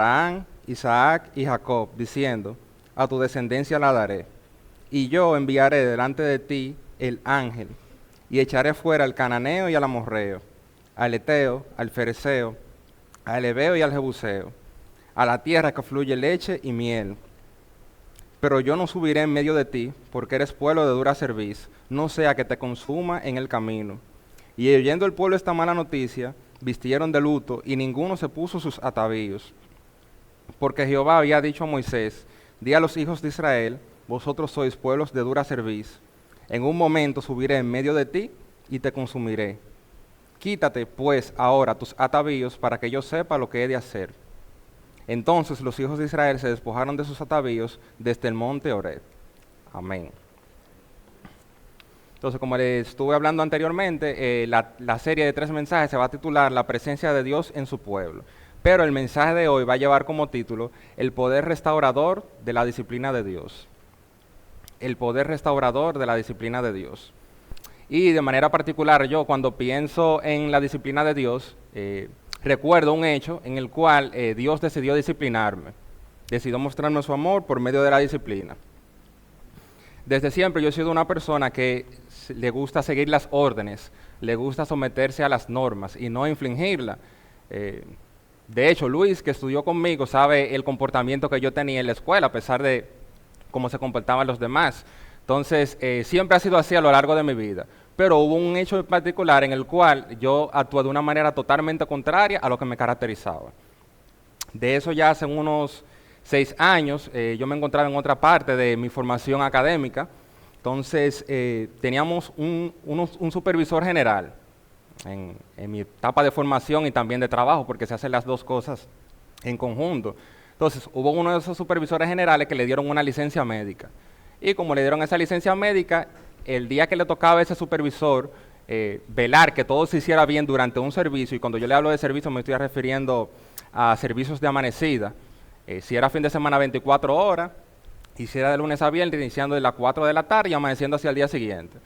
Abraham, Isaac y Jacob, diciendo, a tu descendencia la daré. Y yo enviaré delante de ti el ángel, y echaré fuera al cananeo y al amorreo, al eteo, al fereceo, al heveo y al jebuseo, a la tierra que fluye leche y miel. Pero yo no subiré en medio de ti, porque eres pueblo de dura cerviz, no sea que te consuma en el camino. Y oyendo el pueblo esta mala noticia, vistieron de luto, y ninguno se puso sus atavíos. Porque Jehová había dicho a Moisés, di a los hijos de Israel, vosotros sois pueblos de dura cerviz. En un momento subiré en medio de ti y te consumiré. Quítate, pues, ahora tus atavíos para que yo sepa lo que he de hacer. Entonces los hijos de Israel se despojaron de sus atavíos desde el monte Horeb. Amén. Entonces, como les estuve hablando anteriormente, la serie de 3 mensajes se va a titular La presencia de Dios en su pueblo. Pero el mensaje de hoy va a llevar como título El poder restaurador de la disciplina de Dios. El poder restaurador de la disciplina de Dios. Y de manera particular, yo cuando pienso en la disciplina de Dios, recuerdo un hecho en el cual Dios decidió disciplinarme. Decidió mostrarme su amor por medio de la disciplina. Desde siempre yo he sido una persona que le gusta seguir las órdenes, le gusta someterse a las normas y no infringirlas. De hecho, Luis, que estudió conmigo, sabe el comportamiento que yo tenía en la escuela, a pesar de cómo se comportaban los demás. Entonces, siempre ha sido así a lo largo de mi vida. Pero hubo un hecho en particular en el cual yo actué de una manera totalmente contraria a lo que me caracterizaba. De eso ya hace unos 6 años, yo me encontraba en otra parte de mi formación académica. Entonces, teníamos un supervisor general en mi etapa de formación y también de trabajo, porque se hacen las dos cosas en conjunto. Entonces, hubo uno de esos supervisores generales que le dieron una licencia médica. Y como le dieron esa licencia médica, el día que le tocaba a ese supervisor velar que todo se hiciera bien durante un servicio, y cuando yo le hablo de servicio me estoy refiriendo a servicios de amanecida, si era fin de semana 24 horas, hiciera de lunes a viernes, iniciando de las 4 de la tarde y amaneciendo hacia el día siguiente.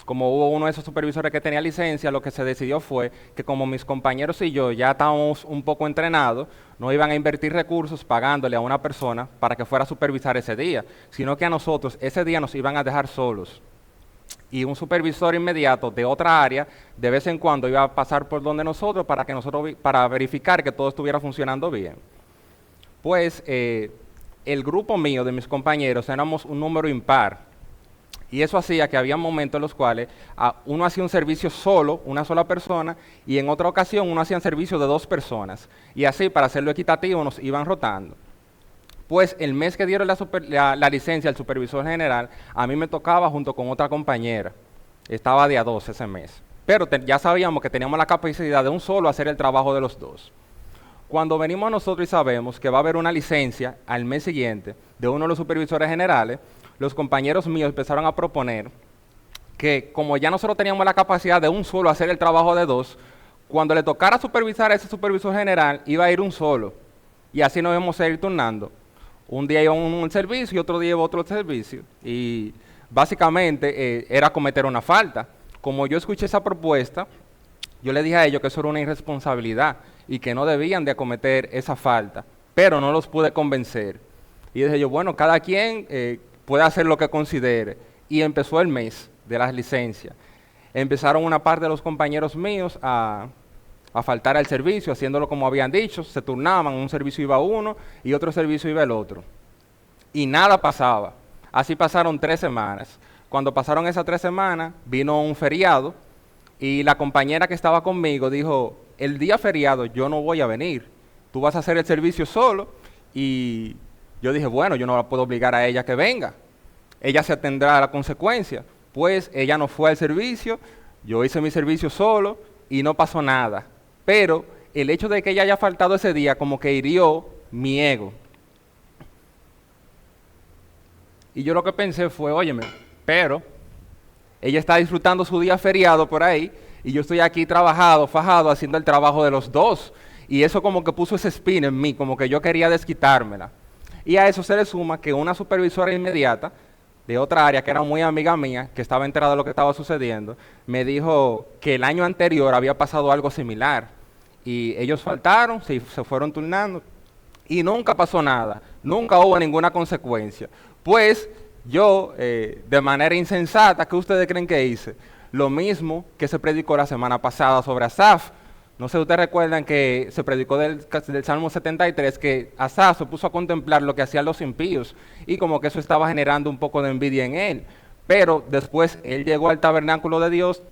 Como hubo uno de esos supervisores que tenía licencia, lo que se decidió fue que como mis compañeros y yo ya estábamos un poco entrenados, no iban a invertir recursos pagándole a una persona para que fuera a supervisar ese día, sino que a nosotros ese día nos iban a dejar solos. Y un supervisor inmediato de otra área, de vez en cuando iba a pasar por donde nosotros para verificar que todo estuviera funcionando bien. Pues el grupo mío de mis compañeros éramos un número impar. Y eso hacía que había momentos en los cuales uno hacía un servicio solo, una sola persona, y en otra ocasión uno hacía un servicio de 2 personas. Y así, para hacerlo equitativo, nos iban rotando. Pues el mes que dieron la licencia al supervisor general, a mí me tocaba junto con otra compañera. Estaba de a 2 ese mes. Pero ya sabíamos que teníamos la capacidad de un solo hacer el trabajo de los 2. Cuando venimos nosotros y sabemos que va a haber una licencia al mes siguiente de uno de los supervisores generales, los compañeros míos empezaron a proponer que como ya nosotros teníamos la capacidad de un solo hacer el trabajo de 2, cuando le tocara supervisar a ese supervisor general, iba a ir un solo. Y así nos íbamos a ir turnando. Un día iba un servicio y otro día iba otro servicio. Y básicamente era cometer una falta. Como yo escuché esa propuesta, yo le dije a ellos que eso era una irresponsabilidad y que no debían de acometer esa falta, pero no los pude convencer. Y dije yo, bueno, cada quien puede hacer lo que considere. Y empezó el mes de las licencias. Empezaron una parte de los compañeros míos a faltar al servicio, haciéndolo como habían dicho, se turnaban, un servicio iba uno y otro servicio iba el otro. Y nada pasaba. Así pasaron 3 semanas. Cuando pasaron esas 3 semanas, vino un feriado y la compañera que estaba conmigo dijo, el día feriado yo no voy a venir, tú vas a hacer el servicio solo. Y yo dije, bueno, yo no la puedo obligar a ella que venga, ella se atendrá a la consecuencia. Pues ella no fue al servicio, yo hice mi servicio solo y no pasó nada. Pero el hecho de que ella haya faltado ese día como que hirió mi ego. Y yo lo que pensé fue, óyeme, pero ella está disfrutando su día feriado por ahí y yo estoy aquí trabajado, fajado, haciendo el trabajo de los 2. Y eso como que puso ese spin en mí, como que yo quería desquitármela. Y a eso se le suma que una supervisora inmediata de otra área, que era muy amiga mía, que estaba enterada de lo que estaba sucediendo, me dijo que el año anterior había pasado algo similar. Y ellos faltaron, se fueron turnando, y nunca pasó nada, nunca hubo ninguna consecuencia. Pues yo, de manera insensata, ¿qué ustedes creen que hice? Lo mismo que se predicó la semana pasada sobre Asaf. No sé si ustedes recuerdan que se predicó del Salmo 73, que Asaf se puso a contemplar lo que hacían los impíos y como que eso estaba generando un poco de envidia en él. Pero después él llegó al tabernáculo de Dios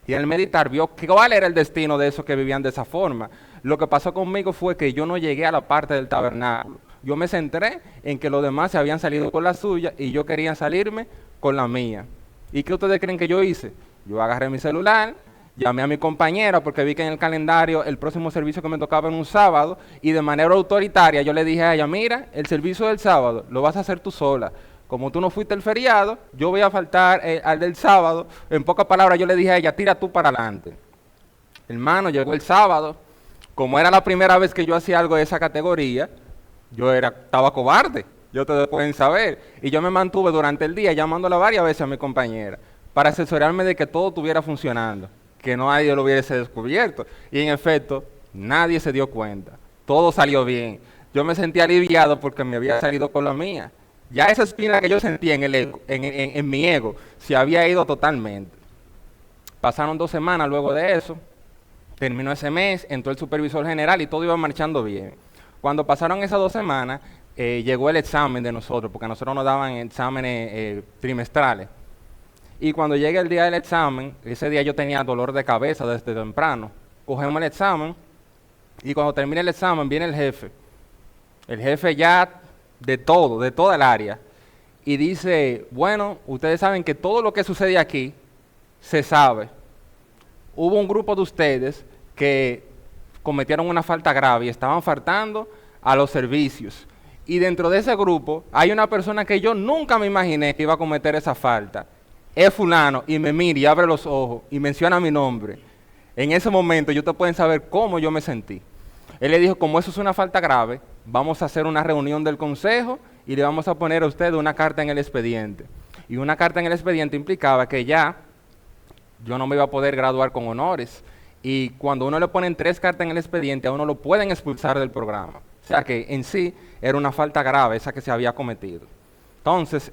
y al meditar vio cuál era el destino de esos que vivían de esa forma. Lo que pasó conmigo fue que yo no llegué a la parte del tabernáculo. Yo me centré en que los demás se habían salido con la suya y yo quería salirme con la mía. ¿Y qué ustedes creen que yo hice? Yo agarré mi celular, llamé a mi compañera porque vi que en el calendario el próximo servicio que me tocaba en un sábado y de manera autoritaria yo le dije a ella, mira, el servicio del sábado lo vas a hacer tú sola. Como tú no fuiste el feriado, yo voy a faltar al del sábado. En pocas palabras yo le dije a ella, tira tú para adelante. Hermano, llegó el sábado. Como era la primera vez que yo hacía algo de esa categoría, estaba cobarde. Yo ustedes pueden saber. Y yo me mantuve durante el día llamándola varias veces a mi compañera para asesorarme de que todo estuviera funcionando, que no nadie lo hubiese descubierto. Y en efecto, nadie se dio cuenta. Todo salió bien. Yo me sentí aliviado porque me había salido con la mía. Ya esa espina que yo sentía en mi ego se había ido totalmente. Pasaron 2 semanas luego de eso, terminó ese mes, entró el supervisor general y todo iba marchando bien. Cuando pasaron esas 2 semanas, llegó el examen de nosotros, porque a nosotros nos daban exámenes trimestrales. Y cuando llegue el día del examen, ese día yo tenía dolor de cabeza desde temprano. Cogemos el examen y cuando termine el examen viene el jefe. El jefe ya de todo, de toda el área. Y dice, bueno, ustedes saben que todo lo que sucede aquí se sabe. Hubo un grupo de ustedes que cometieron una falta grave y estaban faltando a los servicios. Y dentro de ese grupo hay una persona que yo nunca me imaginé que iba a cometer esa falta. Es fulano y me mira y abre los ojos y menciona mi nombre. En ese momento ustedes pueden saber cómo yo me sentí. Él le dijo, como eso es una falta grave, vamos a hacer una reunión del consejo y le vamos a poner a usted una carta en el expediente. Y una carta en el expediente implicaba que ya yo no me iba a poder graduar con honores. Y cuando uno le ponen 3 cartas en el expediente, a uno lo pueden expulsar del programa. O sea que en sí era una falta grave esa que se había cometido. Entonces,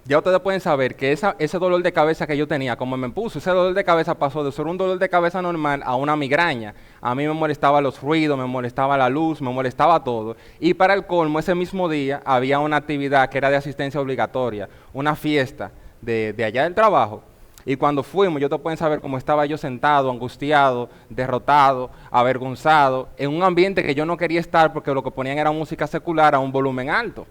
ya ustedes pueden saber que ese dolor de cabeza que yo tenía, como me puso, ese dolor de cabeza pasó de ser un dolor de cabeza normal a una migraña. A mí me molestaba los ruidos, me molestaba la luz, me molestaba todo. Y para el colmo, ese mismo día había una actividad que era de asistencia obligatoria, una fiesta de allá del trabajo. Y cuando fuimos, yo te pueden saber cómo estaba yo sentado, angustiado, derrotado, avergonzado, en un ambiente que yo no quería estar porque lo que ponían era música secular a un volumen alto.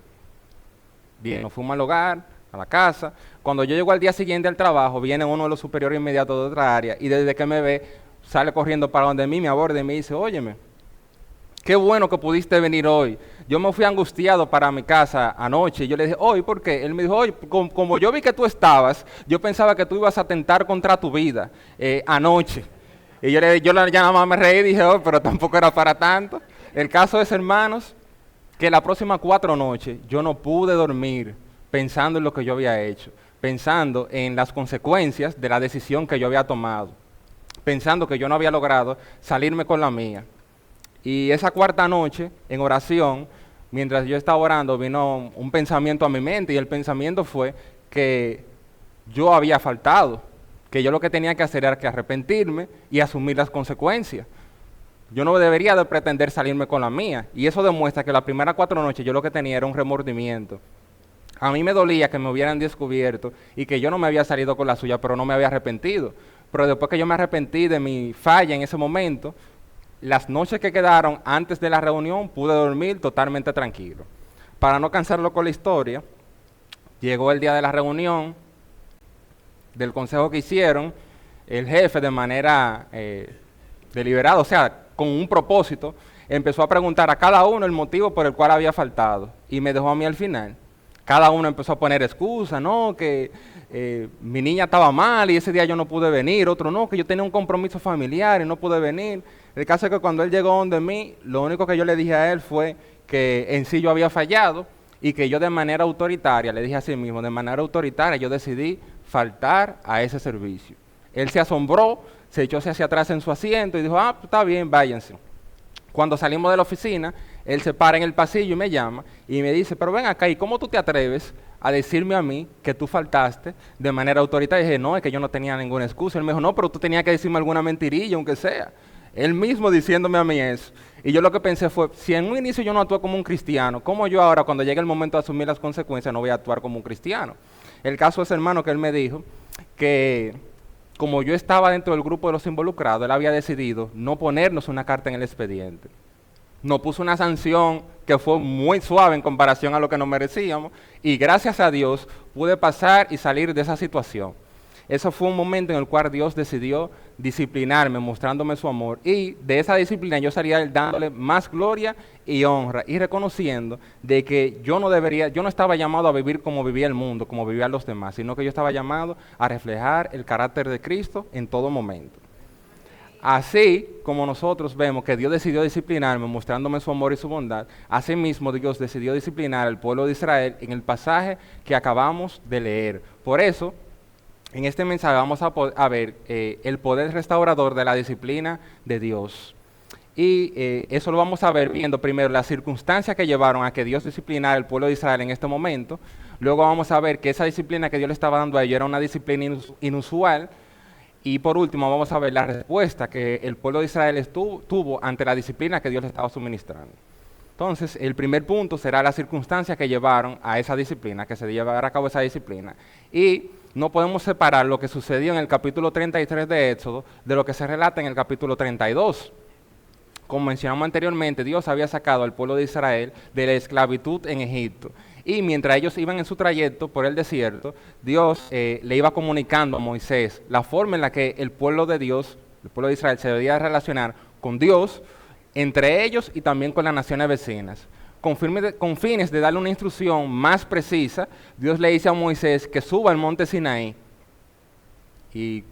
Bien, nos fuimos al hogar, a la casa. Cuando yo llego al día siguiente al trabajo, viene uno de los superiores inmediatos de otra área y desde que me ve, sale corriendo para donde mí, me aborda y me dice, óyeme, qué bueno que pudiste venir hoy. Yo me fui angustiado para mi casa anoche y yo le dije, hoy, ¿por qué? Él me dijo, oye, como yo vi que tú estabas, yo pensaba que tú ibas a atentar contra tu vida anoche. Y yo ya nada más me reí y dije, oh, pero tampoco era para tanto. El caso es, hermanos, que las próximas 4 noches yo no pude dormir pensando en lo que yo había hecho, pensando en las consecuencias de la decisión que yo había tomado, pensando que yo no había logrado salirme con la mía. Y esa 4ª noche, en oración, mientras yo estaba orando, vino un pensamiento a mi mente y el pensamiento fue que yo había faltado, que yo lo que tenía que hacer era que arrepentirme y asumir las consecuencias. Yo no debería de pretender salirme con la mía. Y eso demuestra que las primeras 4 noches yo lo que tenía era un remordimiento. A mí me dolía que me hubieran descubierto y que yo no me había salido con la suya, pero no me había arrepentido. Pero después que yo me arrepentí de mi falla en ese momento, las noches que quedaron antes de la reunión pude dormir totalmente tranquilo. Para no cansarlo con la historia, llegó el día de la reunión del consejo que hicieron, el jefe de manera deliberada, o sea, con un propósito, empezó a preguntar a cada uno el motivo por el cual había faltado y me dejó a mí al final. Cada uno empezó a poner excusas, no, que mi niña estaba mal y ese día yo no pude venir, otro no, que yo tenía un compromiso familiar y no pude venir. El caso es que cuando él llegó donde mí, lo único que yo le dije a él fue que en sí yo había fallado y que yo de manera autoritaria, le dije a sí mismo, de manera autoritaria yo decidí faltar a ese servicio. Él se asombró, se echó hacia atrás en su asiento y dijo, ah, pues está bien, váyanse. Cuando salimos de la oficina, él se para en el pasillo y me llama y me dice, pero ven acá, ¿y cómo tú te atreves a decirme a mí que tú faltaste de manera autoritaria? Y dije, no, es que yo no tenía ninguna excusa. Él me dijo, no, pero tú tenías que decirme alguna mentirilla, aunque sea. Él mismo diciéndome a mí eso. Y yo lo que pensé fue, si en un inicio yo no actué como un cristiano, ¿cómo yo ahora, cuando llegue el momento de asumir las consecuencias, no voy a actuar como un cristiano? El caso es, hermano, que él me dijo que como yo estaba dentro del grupo de los involucrados, él había decidido no ponernos una carta en el expediente. Nos puso una sanción que fue muy suave en comparación a lo que nos merecíamos, y gracias a Dios pude pasar y salir de esa situación. Eso fue un momento en el cual Dios decidió disciplinarme, mostrándome su amor, y de esa disciplina yo salía dándole más gloria y honra, y reconociendo de que yo no estaba llamado a vivir como vivía el mundo, como vivían los demás, sino que yo estaba llamado a reflejar el carácter de Cristo en todo momento. Así como nosotros vemos que Dios decidió disciplinarme, mostrándome su amor y su bondad, asimismo Dios decidió disciplinar al pueblo de Israel en el pasaje que acabamos de leer. Por eso, en este mensaje vamos a ver el poder restaurador de la disciplina de Dios. Y eso lo vamos a ver viendo primero las circunstancias que llevaron a que Dios disciplinara al pueblo de Israel en este momento. Luego vamos a ver que esa disciplina que Dios le estaba dando a ellos era una disciplina inusual. Y por último vamos a ver la respuesta que el pueblo de Israel tuvo ante la disciplina que Dios le estaba suministrando. Entonces, el primer punto será las circunstancias que llevaron a esa disciplina, que se llevara a cabo esa disciplina. Y no podemos separar lo que sucedió en el capítulo 33 de Éxodo de lo que se relata en el capítulo 32. Como mencionamos anteriormente, Dios había sacado al pueblo de Israel de la esclavitud en Egipto. Y mientras ellos iban en su trayecto por el desierto, Dios le iba comunicando a Moisés la forma en la que el pueblo de Dios, el pueblo de Israel, se debía relacionar con Dios, entre ellos y también con las naciones vecinas. Con fines de darle una instrucción más precisa, Dios le dice a Moisés que suba al monte Sinaí. Y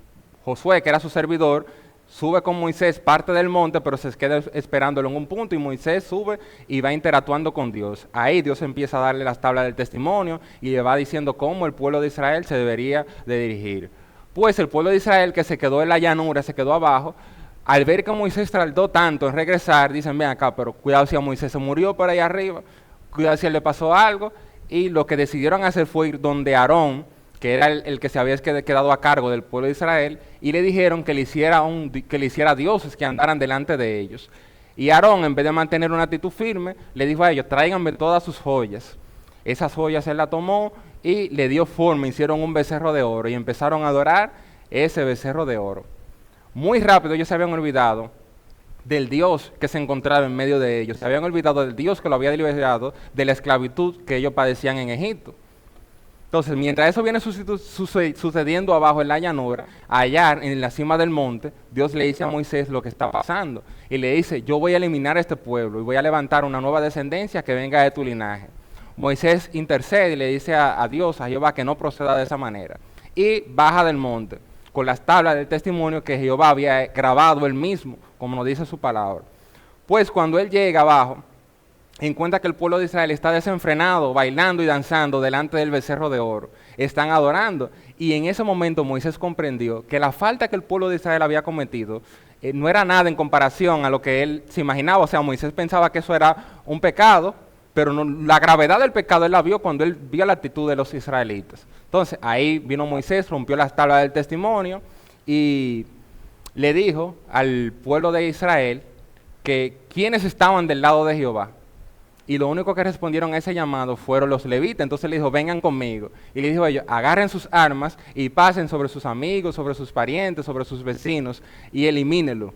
Josué, que era su servidor, sube con Moisés parte del monte, pero se queda esperándolo en un punto, y Moisés sube y va interactuando con Dios. Ahí Dios empieza a darle las tablas del testimonio y le va diciendo cómo el pueblo de Israel se debería de dirigir. Pues el pueblo de Israel, que se quedó en la llanura, se quedó abajo, al ver que Moisés tardó tanto en regresar, dicen, ven acá, pero cuidado si a Moisés se murió por ahí arriba, cuidado si a él le pasó algo. Y lo que decidieron hacer fue ir donde Aarón, que era el que se había quedado a cargo del pueblo de Israel, y le dijeron que le hiciera dioses que andaran delante de ellos. Y Aarón, en vez de mantener una actitud firme, le dijo a ellos, tráiganme todas sus joyas. Esas joyas él las tomó y le dio forma, hicieron un becerro de oro y empezaron a adorar ese becerro de oro. Muy rápido ellos se habían olvidado del Dios que se encontraba en medio de ellos, se habían olvidado del Dios que lo había liberado de la esclavitud que ellos padecían en Egipto. Entonces, mientras eso viene sucediendo abajo en la llanura, allá en la cima del monte, Dios le dice a Moisés lo que está pasando. Y le dice, yo voy a eliminar a este pueblo y voy a levantar una nueva descendencia que venga de tu linaje. Moisés intercede y le dice a Dios, a Jehová, que no proceda de esa manera. Y baja del monte con las tablas del testimonio que Jehová había grabado él mismo, como nos dice su palabra. Pues cuando él llega abajo, encuentra que el pueblo de Israel está desenfrenado, bailando y danzando delante del becerro de oro. Están adorando. Y en ese momento Moisés comprendió que la falta que el pueblo de Israel había cometido no era nada en comparación a lo que él se imaginaba. O sea, Moisés pensaba que eso era un pecado, pero la gravedad del pecado él la vio cuando él vio la actitud de los israelitas. Entonces, ahí vino Moisés, rompió las tablas del testimonio y le dijo al pueblo de Israel que quienes estaban del lado de Jehová. Y lo único que respondieron a ese llamado fueron los levitas. Entonces le dijo, vengan conmigo. Y le dijo a ellos, agarren sus armas y pasen sobre sus amigos, sobre sus parientes, sobre sus vecinos y elimínenlo.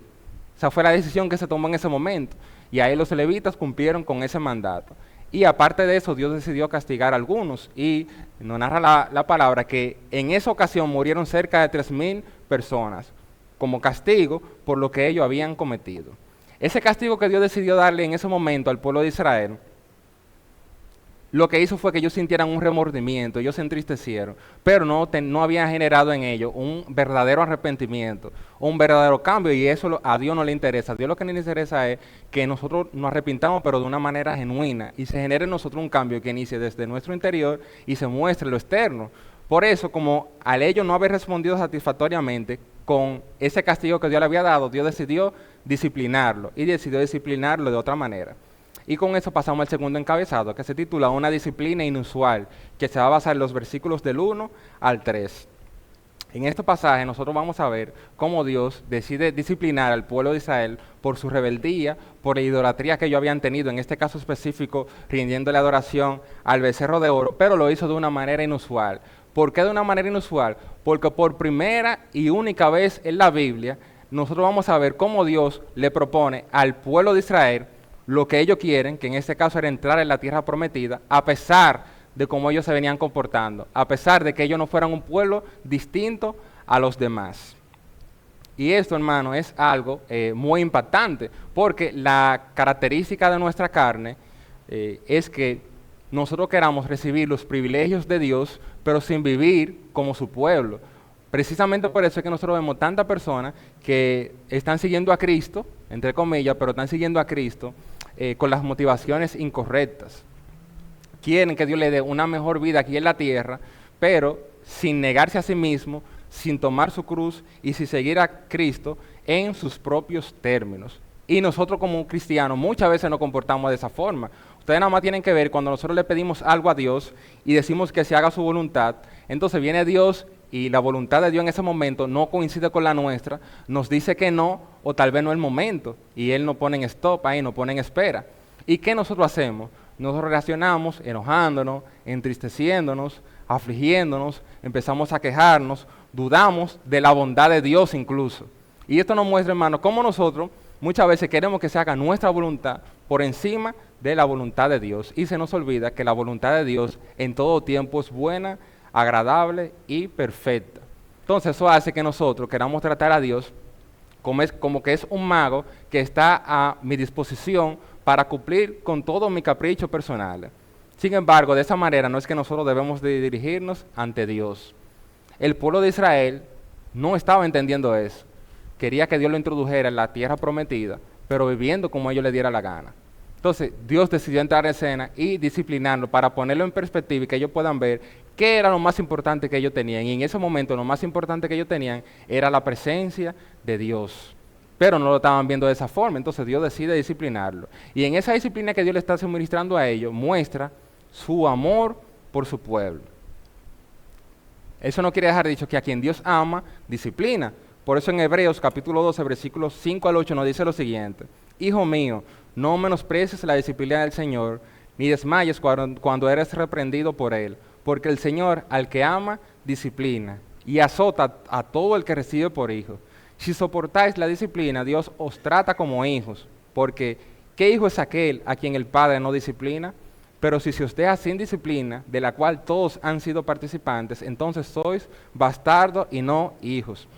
Esa fue la decisión que se tomó en ese momento. Y ahí los levitas cumplieron con ese mandato. Y aparte de eso, Dios decidió castigar a algunos. Y nos narra la palabra que en esa ocasión murieron cerca de 3,000 personas como castigo por lo que ellos habían cometido. Ese castigo que Dios decidió darle en ese momento al pueblo de Israel, lo que hizo fue que ellos sintieran un remordimiento, ellos se entristecieron, pero no había generado en ellos un verdadero arrepentimiento, un verdadero cambio, y eso a Dios no le interesa. A Dios lo que le interesa es que nosotros nos arrepintamos, pero de una manera genuina, y se genere en nosotros un cambio que inicie desde nuestro interior y se muestre en lo externo. Por eso, como al ellos no haber respondido satisfactoriamente, con ese castigo que Dios le había dado, Dios decidió disciplinarlo y decidió disciplinarlo de otra manera. Y con eso pasamos al segundo encabezado, que se titula Una disciplina inusual, que se va a basar en los versículos del 1 al 3. En este pasaje nosotros vamos a ver cómo Dios decide disciplinar al pueblo de Israel por su rebeldía, por la idolatría que ellos habían tenido, en este caso específico, rindiéndole adoración al becerro de oro, pero lo hizo de una manera inusual. ¿Por qué de una manera inusual? Porque por primera y única vez en la Biblia, nosotros vamos a ver cómo Dios le propone al pueblo de Israel lo que ellos quieren, que en este caso era entrar en la tierra prometida, a pesar de cómo ellos se venían comportando, a pesar de que ellos no fueran un pueblo distinto a los demás. Y esto, hermano, es algo muy impactante, porque la característica de nuestra carne es que nosotros queramos recibir los privilegios de Dios, pero sin vivir como su pueblo. Precisamente por eso es que nosotros vemos tantas personas que están siguiendo a Cristo, entre comillas, pero están siguiendo a Cristo con las motivaciones incorrectas. Quieren que Dios le dé una mejor vida aquí en la tierra, pero sin negarse a sí mismo, sin tomar su cruz y sin seguir a Cristo en sus propios términos. Y nosotros como cristianos muchas veces nos comportamos de esa forma. Ustedes nada más tienen que ver cuando nosotros le pedimos algo a Dios y decimos que se haga su voluntad, entonces viene Dios y la voluntad de Dios en ese momento no coincide con la nuestra, nos dice que no, o tal vez no es el momento, y Él nos pone en stop ahí, nos pone en espera. ¿Y qué nosotros hacemos? Nosotros reaccionamos enojándonos, entristeciéndonos, afligiéndonos, empezamos a quejarnos, dudamos de la bondad de Dios incluso. Y esto nos muestra, hermano, cómo nosotros muchas veces queremos que se haga nuestra voluntad por encima de la voluntad de Dios. Y se nos olvida que la voluntad de Dios en todo tiempo es buena, agradable y perfecta. Entonces eso hace que nosotros queramos tratar a Dios como que es un mago que está a mi disposición para cumplir con todos mis caprichos personales. Sin embargo, de esa manera no es que nosotros debemos de dirigirnos ante Dios. El pueblo de Israel no estaba entendiendo eso. Quería que Dios lo introdujera en la tierra prometida, pero viviendo como ellos le diera la gana. Entonces, Dios decidió entrar en escena y disciplinarlo para ponerlo en perspectiva y que ellos puedan ver qué era lo más importante que ellos tenían. Y en ese momento lo más importante que ellos tenían era la presencia de Dios. Pero no lo estaban viendo de esa forma, entonces Dios decide disciplinarlo. Y en esa disciplina que Dios le está suministrando a ellos, muestra su amor por su pueblo. Eso no quiere dejar dicho que a quien Dios ama, disciplina. Por eso en Hebreos capítulo 12, versículos 5 al 8 nos dice lo siguiente: Hijo mío, no menosprecies la disciplina del Señor, ni desmayes cuando eres reprendido por Él, porque el Señor al que ama, disciplina, y azota a todo el que recibe por hijo. Si soportáis la disciplina, Dios os trata como hijos, porque ¿qué hijo es aquel a quien el Padre no disciplina? Pero si se os deja sin disciplina, de la cual todos han sido participantes, entonces sois bastardos y no hijos.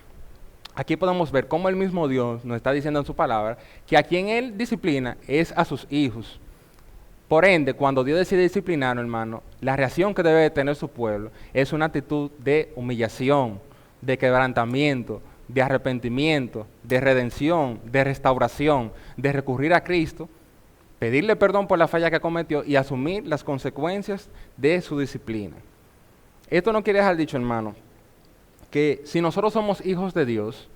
Aquí podemos ver cómo el mismo Dios nos está diciendo en su palabra que a quien Él disciplina es a sus hijos. Por ende, cuando Dios decide disciplinar, hermano, la reacción que debe tener su pueblo es una actitud de humillación, de quebrantamiento, de arrepentimiento, de redención, de restauración, de recurrir a Cristo, pedirle perdón por la falla que cometió y asumir las consecuencias de su disciplina. Esto no quiere dejar dicho, hermano, que si nosotros somos hijos de Dios,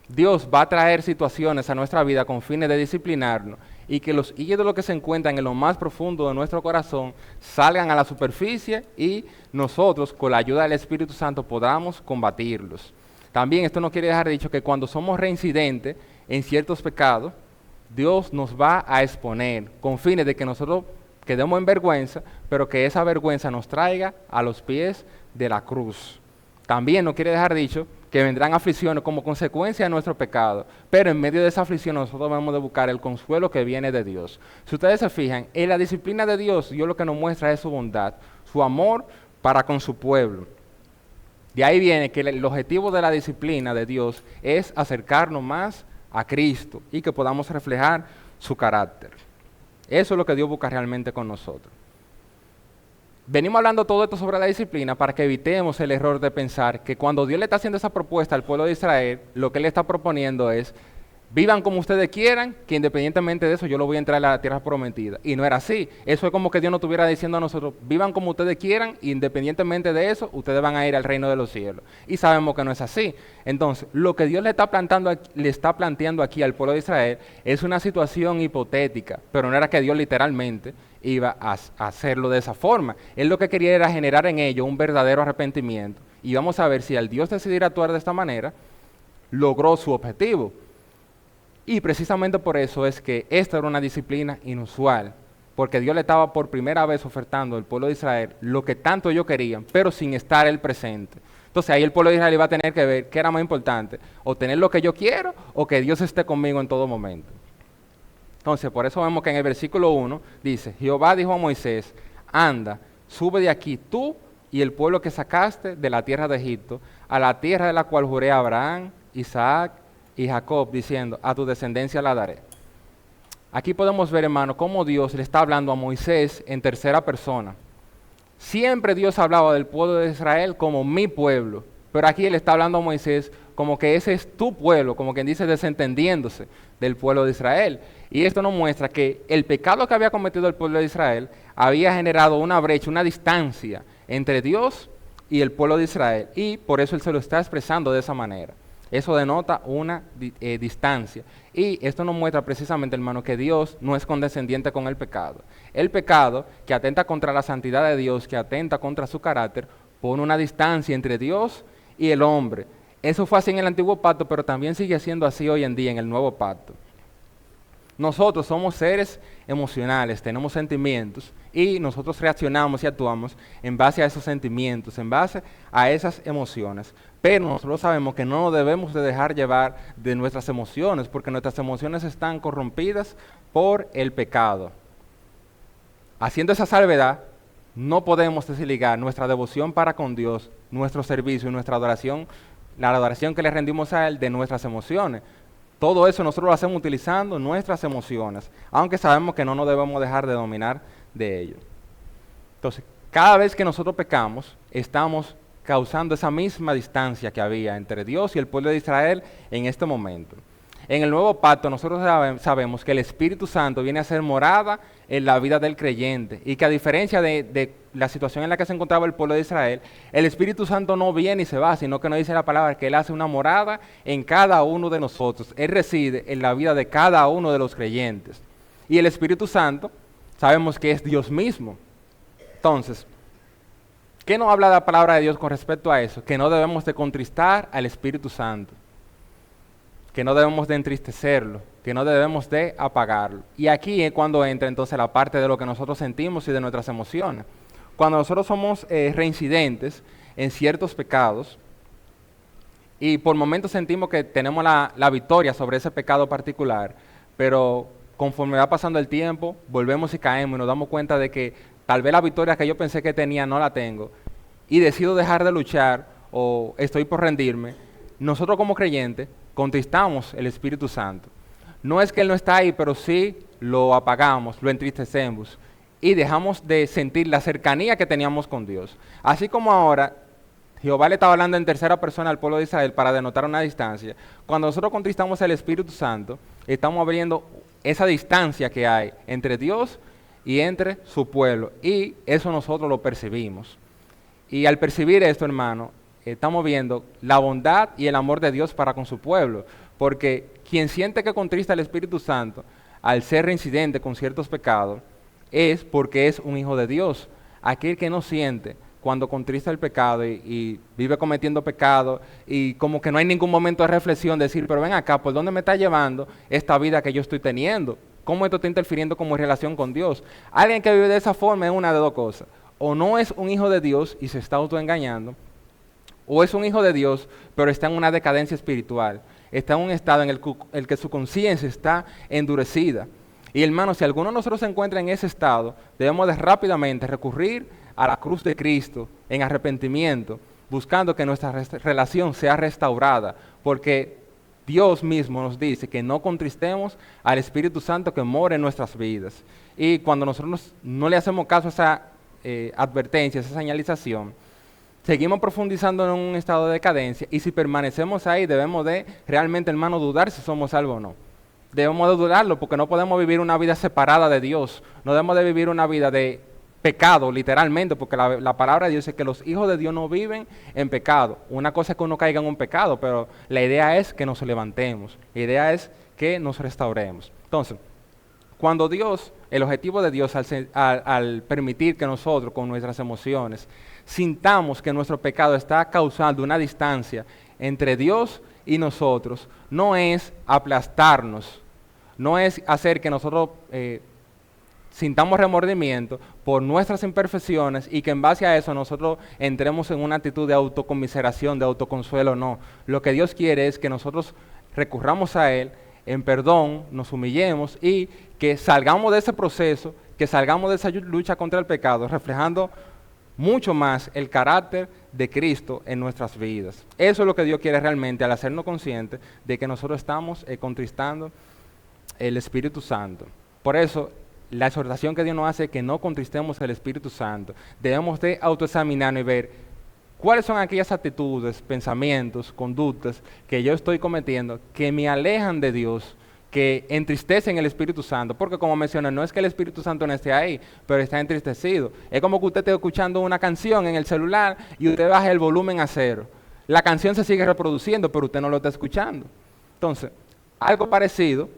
Dios va a traer situaciones a nuestra vida con fines de disciplinarnos y que los ídolos que se encuentran en lo más profundo de nuestro corazón salgan a la superficie y nosotros, con la ayuda del Espíritu Santo, podamos combatirlos. También esto no quiere dejar dicho que cuando somos reincidentes en ciertos pecados, Dios nos va a exponer con fines de que nosotros quedemos en vergüenza, pero que esa vergüenza nos traiga a los pies de la cruz. También no quiere dejar dicho que vendrán aflicciones como consecuencia de nuestro pecado, pero en medio de esa aflicción nosotros debemos de buscar el consuelo que viene de Dios. Si ustedes se fijan, en la disciplina de Dios lo que nos muestra es su bondad, su amor para con su pueblo. De ahí viene que el objetivo de la disciplina de Dios es acercarnos más a Cristo y que podamos reflejar su carácter. Eso es lo que Dios busca realmente con nosotros. Venimos hablando todo esto sobre la disciplina para que evitemos el error de pensar que cuando Dios le está haciendo esa propuesta al pueblo de Israel, lo que Él le está proponiendo es vivan como ustedes quieran, que independientemente de eso yo lo voy a entrar a la tierra prometida. Y no era así. Eso es como que Dios nos estuviera diciendo a nosotros, vivan como ustedes quieran, independientemente de eso, ustedes van a ir al reino de los cielos. Y sabemos que no es así. Entonces, lo que Dios le está planteando aquí al pueblo de Israel es una situación hipotética, pero no era que Dios literalmente iba a hacerlo de esa forma. Él lo que quería era generar en ellos un verdadero arrepentimiento. Y vamos a ver si al Dios decidir actuar de esta manera, logró su objetivo. Y precisamente por eso es que esta era una disciplina inusual, porque Dios le estaba por primera vez ofertando al pueblo de Israel lo que tanto ellos querían, pero sin estar él presente. Entonces ahí el pueblo de Israel iba a tener que ver qué era más importante, o tener lo que yo quiero, o que Dios esté conmigo en todo momento. Entonces por eso vemos que en el versículo 1 dice, Jehová dijo a Moisés, anda, sube de aquí tú y el pueblo que sacaste de la tierra de Egipto, a la tierra de la cual juré a Abraham, Isaac y Jacob, diciendo, a tu descendencia la daré. Aquí podemos ver, hermano, cómo Dios le está hablando a Moisés en tercera persona. Siempre Dios hablaba del pueblo de Israel como mi pueblo, pero aquí Él está hablando a Moisés como que ese es tu pueblo, como quien dice desentendiéndose del pueblo de Israel. Y esto nos muestra que el pecado que había cometido el pueblo de Israel había generado una brecha, una distancia entre Dios y el pueblo de Israel. Y por eso Él se lo está expresando de esa manera. Eso denota una distancia. Y esto nos muestra precisamente, hermano, que Dios no es condescendiente con el pecado. El pecado que atenta contra la santidad de Dios, que atenta contra su carácter, pone una distancia entre Dios y el hombre. Eso fue así en el antiguo pacto, pero también sigue siendo así hoy en día en el nuevo pacto. Nosotros somos seres emocionales, tenemos sentimientos y nosotros reaccionamos y actuamos en base a esos sentimientos, en base a esas emociones. Pero nosotros sabemos que no nos debemos de dejar llevar de nuestras emociones, porque nuestras emociones están corrompidas por el pecado. Haciendo esa salvedad, no podemos desligar nuestra devoción para con Dios, nuestro servicio y nuestra adoración, la adoración que le rendimos a Él de nuestras emociones. Todo eso nosotros lo hacemos utilizando nuestras emociones, aunque sabemos que no nos debemos dejar de dominar de ello. Entonces, cada vez que nosotros pecamos, estamos causando esa misma distancia que había entre Dios y el pueblo de Israel en este momento. En el nuevo pacto nosotros sabemos que el Espíritu Santo viene a ser morada en la vida del creyente y que a diferencia de la situación en la que se encontraba el pueblo de Israel, el Espíritu Santo no viene y se va, sino que nos dice la palabra que Él hace una morada en cada uno de nosotros. Él reside en la vida de cada uno de los creyentes. Y el Espíritu Santo sabemos que es Dios mismo. Entonces, ¿qué nos habla la palabra de Dios con respecto a eso? Que no debemos de contristar al Espíritu Santo, que no debemos de entristecerlo, que no debemos de apagarlo. Y aquí es cuando entra entonces la parte de lo que nosotros sentimos y de nuestras emociones. Cuando nosotros somos reincidentes en ciertos pecados y por momentos sentimos que tenemos la victoria sobre ese pecado particular, pero conforme va pasando el tiempo, volvemos y caemos y nos damos cuenta de que tal vez la victoria que yo pensé que tenía no la tengo y decido dejar de luchar o estoy por rendirme, nosotros como creyentes contristamos el Espíritu Santo. No es que Él no está ahí, pero sí lo apagamos, lo entristecemos y dejamos de sentir la cercanía que teníamos con Dios. Así como ahora Jehová le estaba hablando en tercera persona al pueblo de Israel para denotar una distancia, cuando nosotros contristamos el Espíritu Santo, estamos abriendo esa distancia que hay entre Dios y entre su pueblo, y eso nosotros lo percibimos. Y al percibir esto, hermano, estamos viendo la bondad y el amor de Dios para con su pueblo, porque quien siente que contrista al Espíritu Santo al ser reincidente con ciertos pecados, es porque es un hijo de Dios. Aquel que no siente cuando contrista el pecado y vive cometiendo pecado y como que no hay ningún momento de reflexión, de decir, pero ven acá, ¿por dónde me está llevando esta vida que yo estoy teniendo? ¿Cómo esto está interfiriendo como en relación con Dios? Alguien que vive de esa forma es una de dos cosas. O no es un hijo de Dios y se está autoengañando, o es un hijo de Dios, pero está en una decadencia espiritual. Está en un estado en el que su conciencia está endurecida. Y hermano, si alguno de nosotros se encuentra en ese estado, debemos de rápidamente recurrir a la cruz de Cristo en arrepentimiento, buscando que nuestra relación sea restaurada, porque Dios mismo nos dice que no contristemos al Espíritu Santo que mora en nuestras vidas. Y cuando nosotros no le hacemos caso a esa advertencia, esa señalización, seguimos profundizando en un estado de decadencia, y si permanecemos ahí debemos de realmente, hermano, dudar si somos salvos o no. Debemos de dudarlo, porque no podemos vivir una vida separada de Dios, no debemos de vivir una vida de pecado, literalmente, porque la palabra de Dios dice que los hijos de Dios no viven en pecado. Una cosa es que uno caiga en un pecado, pero la idea es que nos levantemos, la idea es que nos restauremos. Entonces, cuando Dios, el objetivo de Dios al permitir que nosotros con nuestras emociones sintamos que nuestro pecado está causando una distancia entre Dios y nosotros, no es aplastarnos, no es hacer que nosotros sintamos remordimiento por nuestras imperfecciones y que en base a eso nosotros entremos en una actitud de autocomiseración, de autoconsuelo, no. Lo que Dios quiere es que nosotros recurramos a Él en perdón, nos humillemos y que salgamos de ese proceso, que salgamos de esa lucha contra el pecado, reflejando mucho más el carácter de Cristo en nuestras vidas. Eso es lo que Dios quiere realmente al hacernos conscientes de que nosotros estamos contristando el Espíritu Santo. Por eso, la exhortación que Dios nos hace es que no contristemos el Espíritu Santo. Debemos de autoexaminarnos y ver cuáles son aquellas actitudes, pensamientos, conductas que yo estoy cometiendo que me alejan de Dios, que entristecen el Espíritu Santo, porque como mencioné, no es que el Espíritu Santo no esté ahí, pero está entristecido. Es como que usted esté escuchando una canción en el celular y usted baja el volumen a cero. La canción se sigue reproduciendo, pero usted no lo está escuchando. Entonces, algo parecido,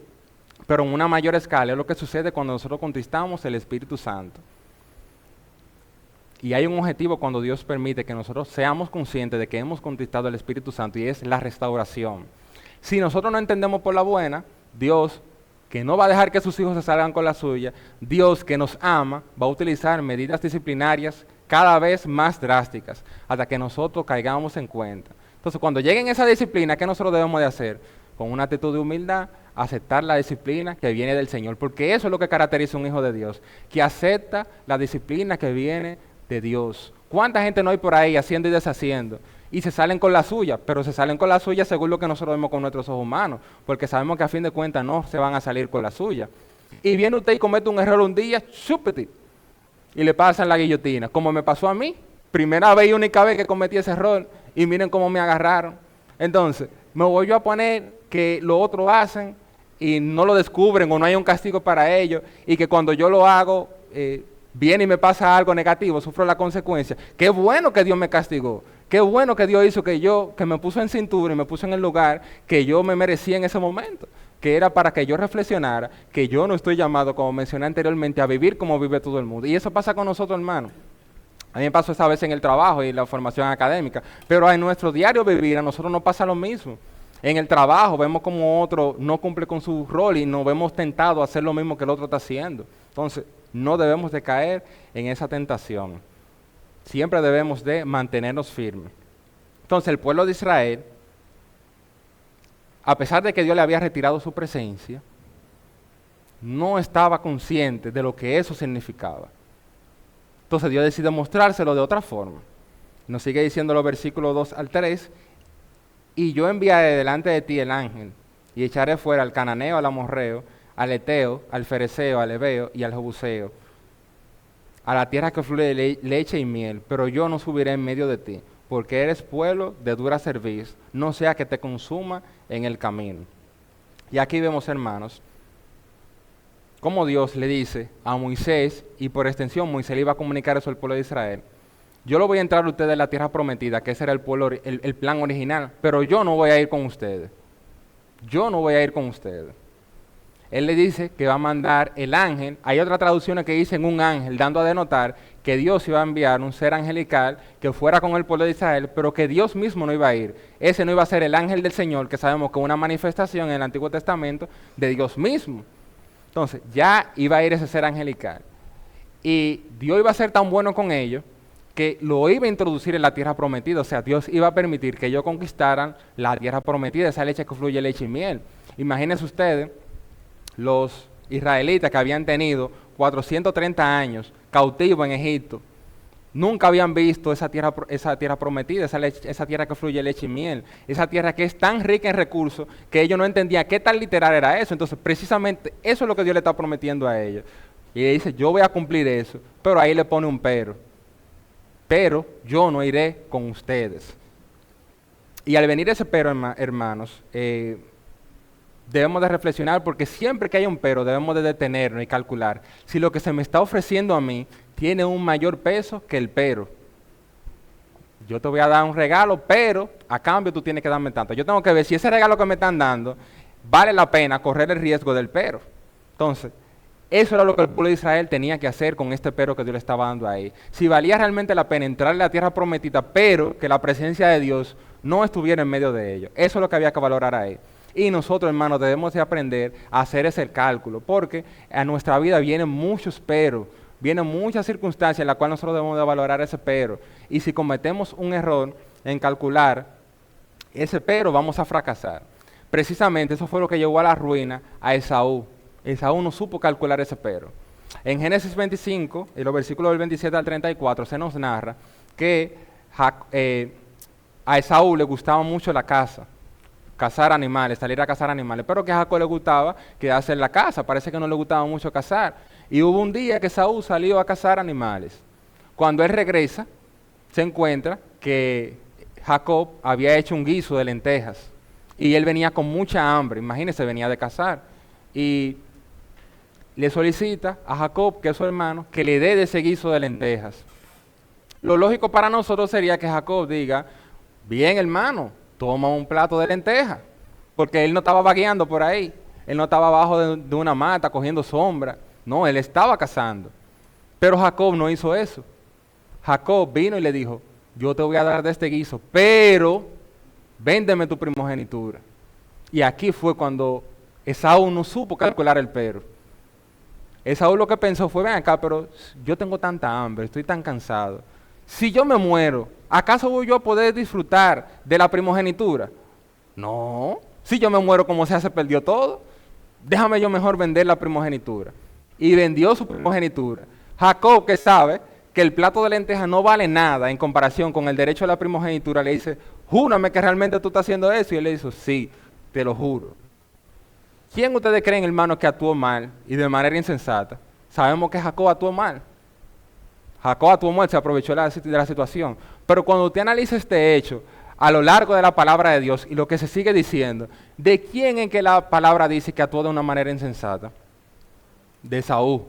pero en una mayor escala, es lo que sucede cuando nosotros contristamos el Espíritu Santo. Y hay un objetivo cuando Dios permite que nosotros seamos conscientes de que hemos contristado el Espíritu Santo, y es la restauración. Si nosotros no entendemos por la buena, Dios, que no va a dejar que sus hijos se salgan con la suya, Dios que nos ama, va a utilizar medidas disciplinarias cada vez más drásticas, hasta que nosotros caigamos en cuenta. Entonces, cuando lleguen esa disciplina, ¿qué nosotros debemos de hacer? Con una actitud de humildad, aceptar la disciplina que viene del Señor, porque eso es lo que caracteriza a un hijo de Dios, que acepta la disciplina que viene de Dios. ¿Cuánta gente no hay por ahí haciendo y deshaciendo? Y se salen con la suya, pero se salen con la suya según lo que nosotros vemos con nuestros ojos humanos, porque sabemos que a fin de cuentas no se van a salir con la suya. Y viene usted y comete un error un día, chúpete, y le pasan la guillotina, como me pasó a mí, primera vez y única vez que cometí ese error, y miren cómo me agarraron. Entonces, me voy yo a poner que lo otros hacen y no lo descubren o no hay un castigo para ellos, y que cuando yo lo hago, viene y me pasa algo negativo, sufro la consecuencia. Qué bueno que Dios me castigó. Qué bueno que Dios hizo que me puso en cintura y me puso en el lugar que yo me merecía en ese momento, que era para que yo reflexionara que yo no estoy llamado, como mencioné anteriormente, a vivir como vive todo el mundo. Y eso pasa con nosotros, hermanos. A mí me pasó esta vez en el trabajo y la formación académica, pero en nuestro diario vivir a nosotros nos pasa lo mismo. En el trabajo vemos como otro no cumple con su rol y nos vemos tentados a hacer lo mismo que el otro está haciendo. Entonces, no debemos de caer en esa tentación. Siempre debemos de mantenernos firmes. Entonces, el pueblo de Israel, a pesar de que Dios le había retirado su presencia, no estaba consciente de lo que eso significaba. Entonces, Dios decide mostrárselo de otra forma. Nos sigue diciendo los versículos 2 al 3, y yo enviaré delante de ti el ángel, y echaré fuera al cananeo, al amorreo, al eteo, al fereceo, al heveo y al jebuseo, a la tierra que fluye leche y miel, pero yo no subiré en medio de ti, porque eres pueblo de dura cerviz, no sea que te consuma en el camino. Y aquí vemos, hermanos, cómo Dios le dice a Moisés, y por extensión Moisés le iba a comunicar eso al pueblo de Israel: yo lo voy a entrar a ustedes en la tierra prometida, que ese era el plan original, pero yo no voy a ir con ustedes. Yo no voy a ir con ustedes. Él le dice que va a mandar el ángel. Hay otras traducciones que dicen un ángel, dando a denotar que Dios iba a enviar un ser angelical que fuera con el pueblo de Israel, pero que Dios mismo no iba a ir. Ese no iba a ser el ángel del Señor, que sabemos que es una manifestación en el Antiguo Testamento de Dios mismo. Entonces, ya iba a ir ese ser angelical. Y Dios iba a ser tan bueno con ellos que lo iba a introducir en la tierra prometida. O sea, Dios iba a permitir que ellos conquistaran la tierra prometida, esa leche que fluye leche y miel. Imagínense ustedes, los israelitas que habían tenido 430 años cautivos en Egipto, nunca habían visto esa tierra prometida, esa tierra que fluye leche y miel, esa tierra que es tan rica en recursos que ellos no entendían qué tan literal era eso. Entonces, precisamente eso es lo que Dios le está prometiendo a ellos. Y él dice, yo voy a cumplir eso, pero ahí le pone un pero. pero yo no iré con ustedes. Y al venir ese pero, hermanos, debemos de reflexionar, porque siempre que hay un pero debemos de detenernos y calcular si lo que se me está ofreciendo a mí tiene un mayor peso que el pero. Yo te voy a dar un regalo, pero a cambio tú tienes que darme tanto. Yo tengo que ver si ese regalo que me están dando vale la pena correr el riesgo del pero. Entonces, eso era lo que el pueblo de Israel tenía que hacer con este pero que Dios le estaba dando ahí. Si valía realmente la pena entrar en la tierra prometida, pero que la presencia de Dios no estuviera en medio de ellos. Eso es lo que había que valorar ahí. Y nosotros, hermanos, debemos de aprender a hacer ese cálculo, porque a nuestra vida vienen muchos peros, vienen muchas circunstancias en las cuales nosotros debemos de valorar ese pero. Y si cometemos un error en calcular ese pero, vamos a fracasar. Precisamente eso fue lo que llevó a la ruina a Esaú. Esaú no supo calcular ese pero. En Génesis 25, en los versículos del 27 al 34, se nos narra que a Esaú le gustaba mucho la caza, cazar animales, salir a cazar animales, pero que a Jacob le gustaba quedarse en la casa, parece que no le gustaba mucho cazar. Y hubo un día que Esaú salió a cazar animales. Cuando él regresa, se encuentra que Jacob había hecho un guiso de lentejas y él venía con mucha hambre, imagínense, venía de cazar. Y le solicita a Jacob, que es su hermano, que le dé de ese guiso de lentejas. Lo lógico para nosotros sería que Jacob diga, bien hermano, toma un plato de lentejas, porque él no estaba vagueando por ahí, él no estaba abajo de una mata cogiendo sombra, no, él estaba cazando. Pero Jacob no hizo eso. Jacob vino y le dijo, yo te voy a dar de este guiso, pero véndeme tu primogenitura. Y aquí fue cuando Esaú no supo calcular el pero. Esaú lo que pensó fue, ven acá, pero yo tengo tanta hambre, estoy tan cansado. Si yo me muero, ¿acaso voy yo a poder disfrutar de la primogenitura? No, si yo me muero como sea, se perdió todo. Déjame yo mejor vender la primogenitura. Y vendió su primogenitura. Jacob, que sabe que el plato de lentejas no vale nada en comparación con el derecho a la primogenitura, le dice, júrame que realmente tú estás haciendo eso. Y él le dice, sí, te lo juro. ¿Quién ustedes creen, hermanos, que actuó mal y de manera insensata? Sabemos que Jacob actuó mal. Jacob actuó mal, se aprovechó de la situación. Pero cuando usted analiza este hecho a lo largo de la palabra de Dios y lo que se sigue diciendo, ¿de quién es que la palabra dice que actuó de una manera insensata? De Esaú.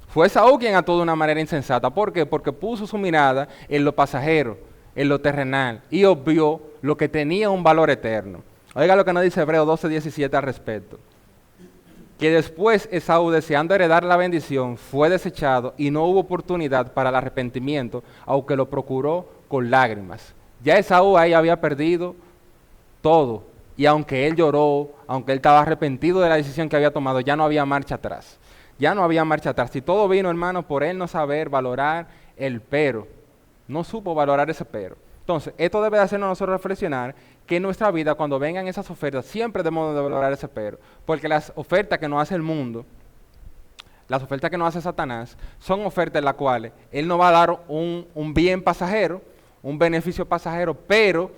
Fue Esaú quien actuó de una manera insensata. ¿Por qué? Porque puso su mirada en lo pasajero, en lo terrenal, y obvió lo que tenía un valor eterno. Oiga lo que nos dice Hebreos 12:17 al respecto. Que después Esaú, deseando heredar la bendición, fue desechado y no hubo oportunidad para el arrepentimiento, aunque lo procuró con lágrimas. Ya Esaú ahí había perdido todo, y aunque él lloró, aunque él estaba arrepentido de la decisión que había tomado, ya no había marcha atrás. Ya no había marcha atrás. Y todo vino, hermano, por él no saber valorar el pero. No supo valorar ese pero. Entonces, esto debe de hacernos nosotros reflexionar que en nuestra vida, cuando vengan esas ofertas, siempre debemos de valorar ese pero. Porque las ofertas que nos hace el mundo, las ofertas que nos hace Satanás, son ofertas en las cuales él nos va a dar un bien pasajero, un beneficio pasajero, pero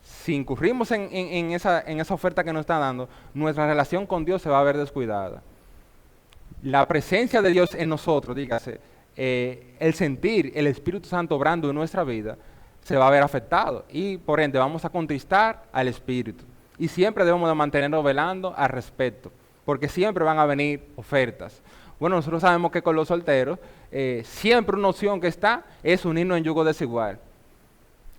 si incurrimos en esa oferta que nos está dando, nuestra relación con Dios se va a ver descuidada. La presencia de Dios en nosotros, dígase, el sentir el Espíritu Santo obrando en nuestra vida, se va a ver afectado y por ende vamos a contristar al Espíritu. Y siempre debemos de mantenernos velando al respecto, porque siempre van a venir ofertas. Bueno, nosotros sabemos que con los solteros, siempre una opción que está es unirnos en yugo desigual.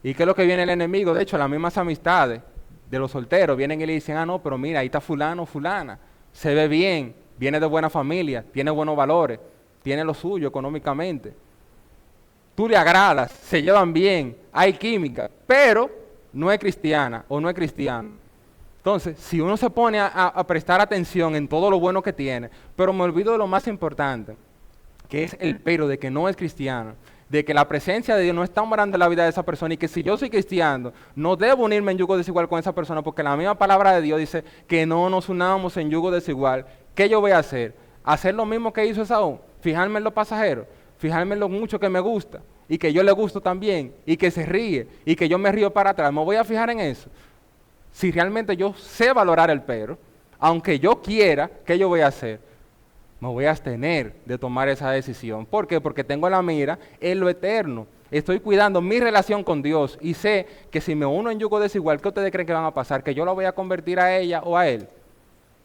¿Y qué es lo que viene el enemigo? De hecho, las mismas amistades de los solteros vienen y le dicen, no, pero mira, ahí está fulano o fulana, se ve bien, viene de buena familia, tiene buenos valores, tiene lo suyo económicamente. Tú le agradas, se llevan bien, hay química, pero no es cristiana o no es cristiano. Entonces, si uno se pone a prestar atención en todo lo bueno que tiene, pero me olvido de lo más importante, que es el pero de que no es cristiano, de que la presencia de Dios no está morando en la vida de esa persona y que si yo soy cristiano, no debo unirme en yugo desigual con esa persona, porque la misma palabra de Dios dice que no nos unamos en yugo desigual. ¿Qué yo voy a hacer? Hacer lo mismo que hizo Esaú, fijarme en lo pasajero, fijarme en lo mucho que me gusta y que yo le gusto también y que se ríe y que yo me río para atrás. ¿Me voy a fijar en eso? Si realmente yo sé valorar el pero, aunque yo quiera, ¿qué yo voy a hacer? Me voy a abstener de tomar esa decisión. ¿Por qué? Porque tengo la mira en lo eterno, estoy cuidando mi relación con Dios y sé que si me uno en yugo desigual, ¿qué ustedes creen que van a pasar? ¿Que yo la voy a convertir a ella o a él?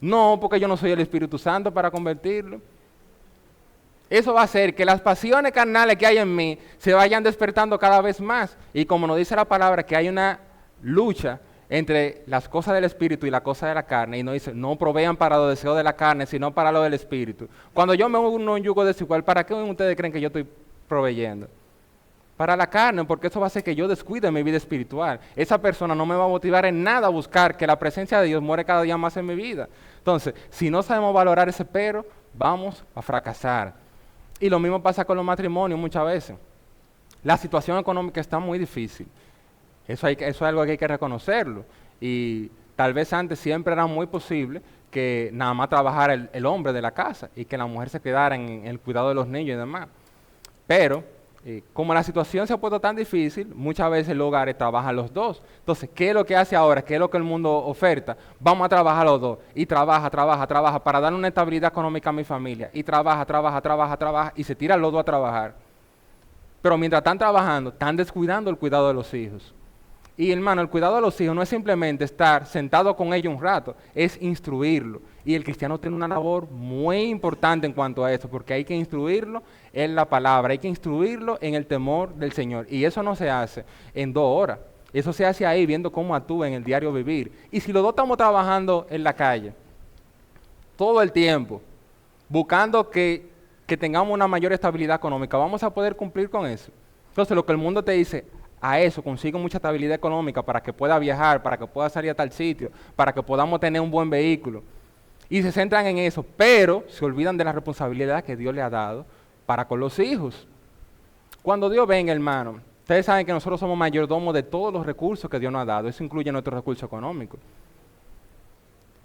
No, porque yo no soy el Espíritu Santo para convertirlo. Eso va a hacer que las pasiones carnales que hay en mí se vayan despertando cada vez más. Y como nos dice la palabra, que hay una lucha entre las cosas del Espíritu y las cosas de la carne. Y nos dice, no provean para los deseos de la carne, sino para lo del Espíritu. Cuando yo me uno en yugo desigual, ¿para qué ustedes creen que yo estoy proveyendo? Para la carne, porque eso va a hacer que yo descuide mi vida espiritual. Esa persona no me va a motivar en nada a buscar que la presencia de Dios muere cada día más en mi vida. Entonces, si no sabemos valorar ese pero, vamos a fracasar. Y lo mismo pasa con los matrimonios muchas veces. La situación económica está muy difícil. Eso es algo que hay que reconocerlo. Y tal vez antes siempre era muy posible que nada más trabajara el hombre de la casa y que la mujer se quedara en el cuidado de los niños y demás. Pero, como la situación se ha puesto tan difícil, muchas veces los hogares trabajan los dos. Entonces, ¿qué es lo que hace ahora? ¿Qué es lo que el mundo oferta? Vamos a trabajar los dos. Y trabaja para darle una estabilidad económica a mi familia. Y trabaja, y se tiran los dos a trabajar. Pero mientras están trabajando, están descuidando el cuidado de los hijos. Y hermano, el cuidado de los hijos no es simplemente estar sentado con ellos un rato, es instruirlo. Y el cristiano tiene una labor muy importante en cuanto a eso, porque hay que instruirlo en la palabra, hay que instruirlo en el temor del Señor. Y eso no se hace en 2 horas, eso se hace ahí viendo cómo actúa en el diario vivir. Y si los dos estamos trabajando en la calle, todo el tiempo, buscando que tengamos una mayor estabilidad económica, vamos a poder cumplir con eso. Entonces lo que el mundo te dice, a eso consigue mucha estabilidad económica para que pueda viajar, para que pueda salir a tal sitio, para que podamos tener un buen vehículo. Y se centran en eso, pero se olvidan de la responsabilidad que Dios le ha dado para con los hijos. Cuando Dios venga, hermano, ustedes saben que nosotros somos mayordomos de todos los recursos que Dios nos ha dado. Eso incluye nuestros recursos económicos.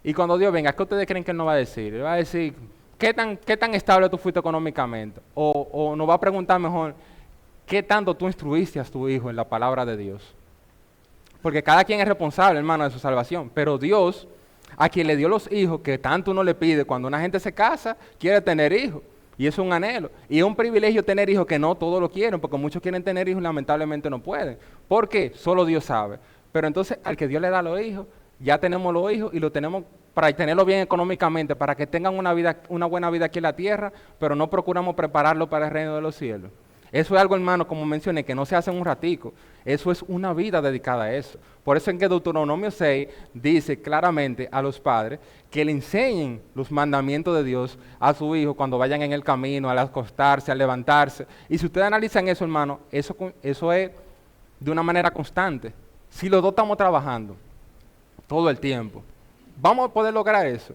Y cuando Dios venga, ¿qué ustedes creen que Él nos va a decir? Él va a decir, ¿qué tan estable tú fuiste económicamente? O nos va a preguntar mejor, ¿qué tanto tú instruiste a tu hijo en la palabra de Dios? Porque cada quien es responsable, hermano, de su salvación. Pero Dios, a quien le dio los hijos, que tanto uno le pide, cuando una gente se casa, quiere tener hijos. Y eso es un anhelo. Y es un privilegio tener hijos que no todos lo quieren, porque muchos quieren tener hijos y lamentablemente no pueden. ¿Por qué? Solo Dios sabe. Pero entonces, al que Dios le da los hijos, ya tenemos los hijos y lo tenemos para tenerlo bien económicamente, para que tengan una buena vida aquí en la tierra, pero no procuramos prepararlo para el reino de los cielos. Eso es algo, hermano, como mencioné, que no se hace en un ratico. Eso es una vida dedicada a eso. Por eso en que Deuteronomio 6 dice claramente a los padres que le enseñen los mandamientos de Dios a su hijo cuando vayan en el camino, al acostarse, al levantarse. Y si ustedes analizan eso, hermano, eso es de una manera constante. Si los dos estamos trabajando todo el tiempo, ¿vamos a poder lograr eso?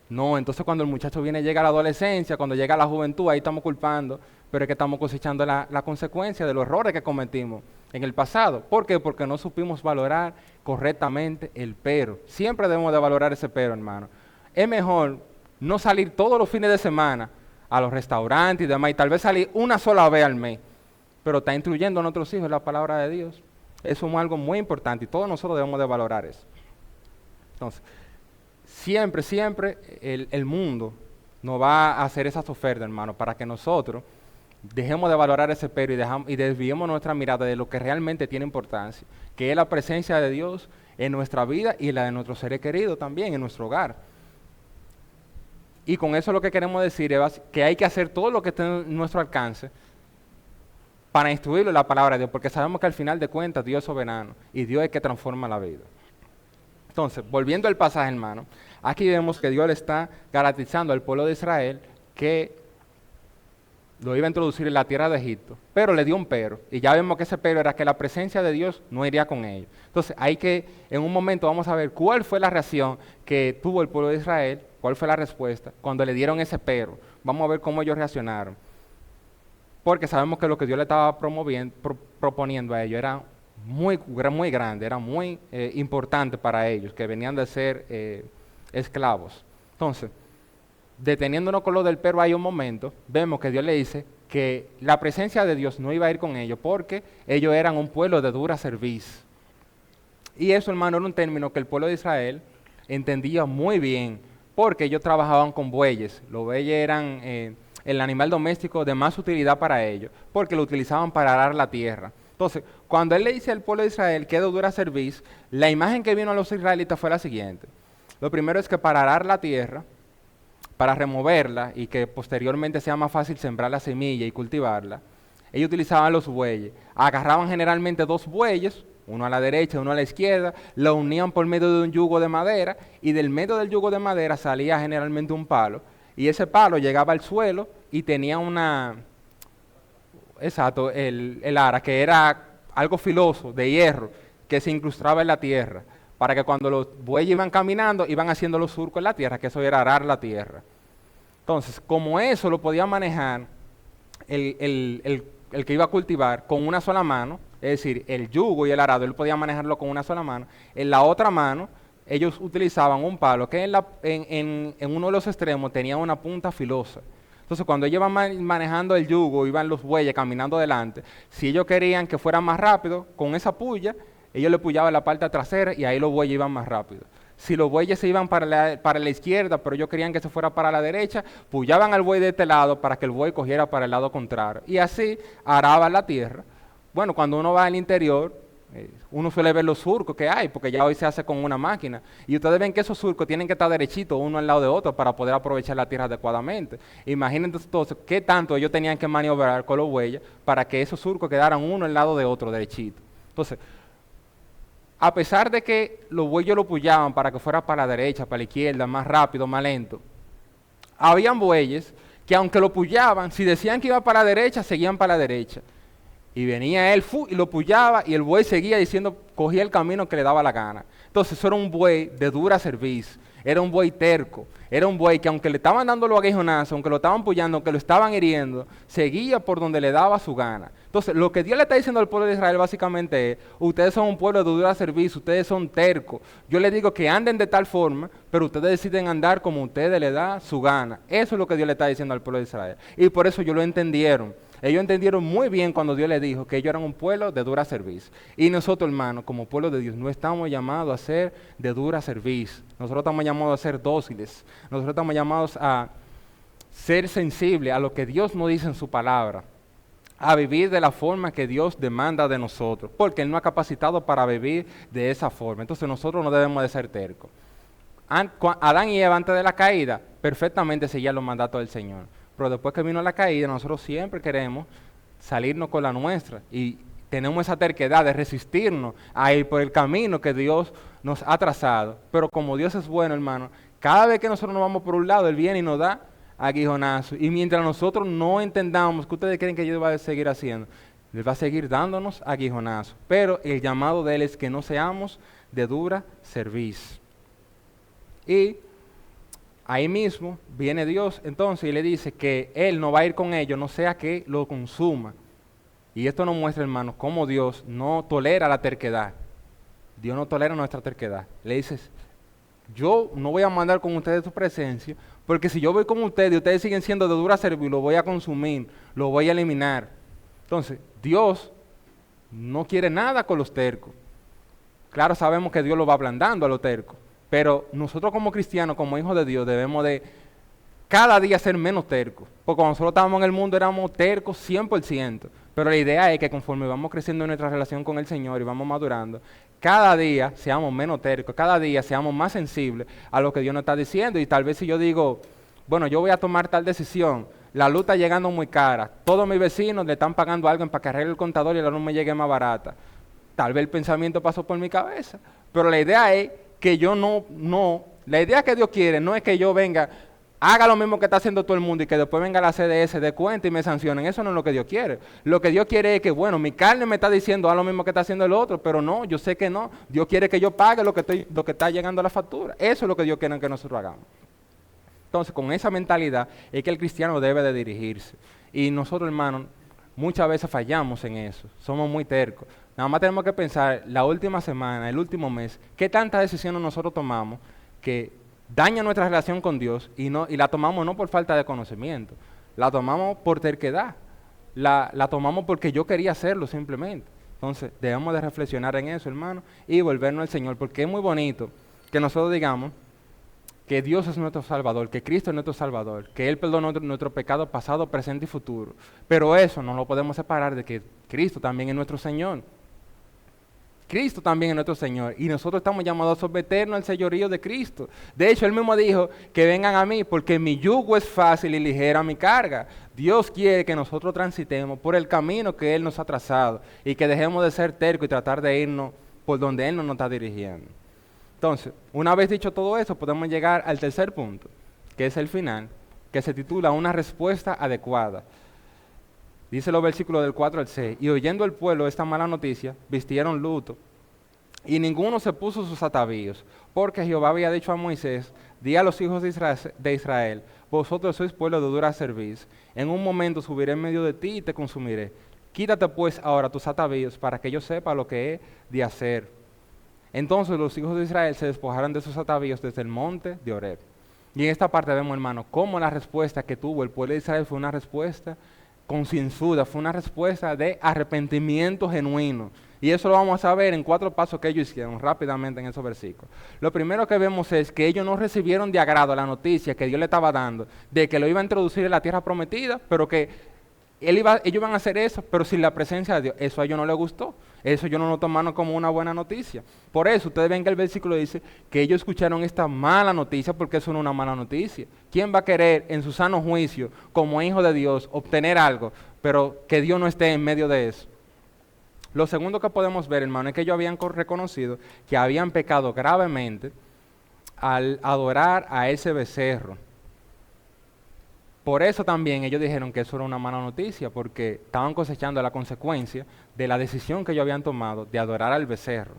No, entonces cuando el muchacho llega a la adolescencia, cuando llega a la juventud, ahí estamos culpando, pero es que estamos cosechando la consecuencia de los errores que cometimos en el pasado. ¿Por qué? Porque no supimos valorar correctamente el pero. Siempre debemos de valorar ese pero, hermano. Es mejor no salir todos los fines de semana a los restaurantes y demás, y tal vez salir una sola vez al mes, pero está instruyendo a nuestros hijos en la palabra de Dios. Eso es algo muy importante y todos nosotros debemos de valorar eso. Entonces, siempre el mundo nos va a hacer esas ofertas, hermano, para que nosotros dejemos de valorar ese pero y desviemos nuestra mirada de lo que realmente tiene importancia, que es la presencia de Dios en nuestra vida y la de nuestros seres queridos también, en nuestro hogar. Y con eso lo que queremos decir es que hay que hacer todo lo que esté en nuestro alcance para instruirlo en la palabra de Dios, porque sabemos que al final de cuentas Dios es soberano y Dios es el que transforma la vida. Entonces, volviendo al pasaje, hermano, aquí vemos que Dios le está garantizando al pueblo de Israel que lo iba a introducir en la tierra de Egipto, pero le dio un pero, y ya vemos que ese pero era que la presencia de Dios no iría con ellos. Entonces, en un momento vamos a ver cuál fue la reacción que tuvo el pueblo de Israel, cuál fue la respuesta cuando le dieron ese pero. Vamos a ver cómo ellos reaccionaron, porque sabemos que lo que Dios le estaba proponiendo a ellos era muy grande, era muy importante para ellos, que venían de ser esclavos. Entonces, deteniéndonos con lo del pero hay un momento, vemos que Dios le dice que la presencia de Dios no iba a ir con ellos porque ellos eran un pueblo de dura cerviz. Y eso, hermano, era un término que el pueblo de Israel entendía muy bien, porque ellos trabajaban con bueyes. Los bueyes eran el animal doméstico de más utilidad para ellos, porque lo utilizaban para arar la tierra. Entonces, cuando él le dice al pueblo de Israel que de dura cerviz, la imagen que vino a los israelitas fue la siguiente. Lo primero es que para arar la tierra, para removerla y que posteriormente sea más fácil sembrar la semilla y cultivarla, ellos utilizaban los bueyes. Agarraban generalmente 2 bueyes, uno a la derecha y uno a la izquierda, lo unían por medio de un yugo de madera y del medio del yugo de madera salía generalmente un palo y ese palo llegaba al suelo y tenía el ara, que era algo filoso, de hierro, que se incrustaba en la tierra, para que cuando los bueyes iban caminando, iban haciendo los surcos en la tierra, que eso era arar la tierra. Entonces, como eso lo podía manejar el que iba a cultivar con una sola mano, es decir, el yugo y el arado, él podía manejarlo con una sola mano, en la otra mano ellos utilizaban un palo que en uno de los extremos tenía una punta filosa. Entonces, cuando ellos iban manejando el yugo, iban los bueyes caminando delante, si ellos querían que fuera más rápido, con esa puya, ellos le pullaban la parte trasera y ahí los bueyes iban más rápido. Si los bueyes se iban para la izquierda, pero ellos querían que se fuera para la derecha, pullaban al buey de este lado para que el buey cogiera para el lado contrario. Y así araban la tierra. Bueno, cuando uno va al interior, uno suele ver los surcos que hay, porque ya hoy se hace con una máquina. Y ustedes ven que esos surcos tienen que estar derechitos uno al lado de otro para poder aprovechar la tierra adecuadamente. Imagínense entonces qué tanto ellos tenían que maniobrar con los bueyes para que esos surcos quedaran uno al lado de otro derechito. Entonces, a pesar de que los bueyes lo pullaban para que fuera para la derecha, para la izquierda, más rápido, más lento, habían bueyes que aunque lo pullaban, si decían que iba para la derecha, seguían para la derecha. Y venía él y lo pullaba y el buey seguía diciendo, cogía el camino que le daba la gana. Entonces eso era un buey de dura cerviz, era un buey terco, era un buey que aunque le estaban dando los aguijonazos, aunque lo estaban pullando, aunque lo estaban hiriendo, seguía por donde le daba su gana. Entonces lo que Dios le está diciendo al pueblo de Israel básicamente es, ustedes son un pueblo de dura cerviz, ustedes son tercos. Yo les digo que anden de tal forma, pero ustedes deciden andar como ustedes les da su gana. Eso es lo que Dios le está diciendo al pueblo de Israel. Y por eso ellos lo entendieron. Ellos entendieron muy bien cuando Dios les dijo que ellos eran un pueblo de dura cerviz. Y nosotros, hermanos, como pueblo de Dios, no estamos llamados a ser de dura cerviz. Nosotros estamos llamados a ser dóciles. Nosotros estamos llamados a ser sensibles a lo que Dios nos dice en su palabra. A vivir de la forma que Dios demanda de nosotros. Porque Él nos ha capacitado para vivir de esa forma. Entonces nosotros no debemos de ser tercos. Adán y Eva antes de la caída perfectamente seguían los mandatos del Señor. Pero después que vino la caída, nosotros siempre queremos salirnos con la nuestra y tenemos esa terquedad de resistirnos a ir por el camino que Dios nos ha trazado. Pero como Dios es bueno, hermano, cada vez que nosotros nos vamos por un lado, Él viene y nos da aguijonazo. Y mientras nosotros no entendamos que ustedes creen que Dios va a seguir haciendo, Él va a seguir dándonos aguijonazo. Pero el llamado de Él es que no seamos de dura cerviz. Y ahí mismo viene Dios entonces y le dice que Él no va a ir con ellos, no sea que lo consuma. Y esto nos muestra, hermanos, cómo Dios no tolera la terquedad. Dios no tolera nuestra terquedad. Le dices, yo no voy a mandar con ustedes tu presencia, porque si yo voy con ustedes y ustedes siguen siendo de dura cerviz, lo voy a consumir, lo voy a eliminar. Entonces, Dios no quiere nada con los tercos. Claro, sabemos que Dios lo va ablandando a los tercos. Pero nosotros como cristianos, como hijos de Dios, debemos de cada día ser menos tercos. Porque cuando nosotros estábamos en el mundo éramos tercos 100%. Pero la idea es que conforme vamos creciendo en nuestra relación con el Señor y vamos madurando, cada día seamos menos tercos, cada día seamos más sensibles a lo que Dios nos está diciendo. Y tal vez si yo digo, bueno, yo voy a tomar tal decisión, la luz está llegando muy cara, todos mis vecinos le están pagando algo para que arregle el contador y la luz me llegue más barata. Tal vez el pensamiento pasó por mi cabeza. Pero la idea es que yo la idea que Dios quiere no es que yo venga, haga lo mismo que está haciendo todo el mundo y que después venga la CDS, dé cuenta y me sancionen. Eso no es lo que Dios quiere. Lo que Dios quiere es que, bueno, mi carne me está diciendo, haz lo mismo que está haciendo el otro, pero no, yo sé que no. Dios quiere que yo pague lo que está llegando a la factura. Eso es lo que Dios quiere que nosotros hagamos. Entonces, con esa mentalidad es que el cristiano debe de dirigirse. Y nosotros, hermanos, muchas veces fallamos en eso. Somos muy tercos. Nada más tenemos que pensar la última semana, el último mes, qué tantas decisiones nosotros tomamos que dañan nuestra relación con Dios y la tomamos no por falta de conocimiento, la tomamos por terquedad, la tomamos porque yo quería hacerlo simplemente. Entonces debemos de reflexionar en eso, hermano, y volvernos al Señor, porque es muy bonito que nosotros digamos, que Dios es nuestro Salvador, que Cristo es nuestro Salvador, que Él perdonó nuestro pecado pasado, presente y futuro. Pero eso no lo podemos separar de que Cristo también es nuestro Señor. Cristo también es nuestro Señor y nosotros estamos llamados a someternos al señorío de Cristo. De hecho, Él mismo dijo que vengan a mí porque mi yugo es fácil y ligera mi carga. Dios quiere que nosotros transitemos por el camino que Él nos ha trazado y que dejemos de ser tercos y tratar de irnos por donde Él no nos está dirigiendo. Entonces, una vez dicho todo eso, podemos llegar al tercer punto, que es el final, que se titula Una respuesta adecuada. Dice los versículos del 4 al 6, y oyendo el pueblo esta mala noticia, vistieron luto, y ninguno se puso sus atavíos, porque Jehová había dicho a Moisés, di a los hijos de Israel, vosotros sois pueblo de dura cerviz, en un momento subiré en medio de ti y te consumiré. Quítate pues ahora tus atavíos, para que yo sepa lo que he de hacer. Entonces los hijos de Israel se despojaron de sus atavíos desde el monte de Horeb. Y en esta parte vemos, hermano, cómo la respuesta que tuvo el pueblo de Israel fue una respuesta concienzuda, fue una respuesta de arrepentimiento genuino. Y eso lo vamos a ver en 4 pasos que ellos hicieron rápidamente en esos versículos. Lo primero que vemos es que ellos no recibieron de agrado la noticia que Dios le estaba dando de que lo iba a introducir en la tierra prometida, pero que ellos iban a hacer eso, pero sin la presencia de Dios. Eso a ellos no les gustó. Eso ellos no lo tomaron como una buena noticia. Por eso ustedes ven que el versículo dice que ellos escucharon esta mala noticia porque eso no es una mala noticia. ¿Quién va a querer en su sano juicio, como hijo de Dios, obtener algo, pero que Dios no esté en medio de eso? Lo segundo que podemos ver, hermano, es que ellos habían reconocido que habían pecado gravemente al adorar a ese becerro. Por eso también ellos dijeron que eso era una mala noticia, porque estaban cosechando la consecuencia de la decisión que ellos habían tomado de adorar al becerro.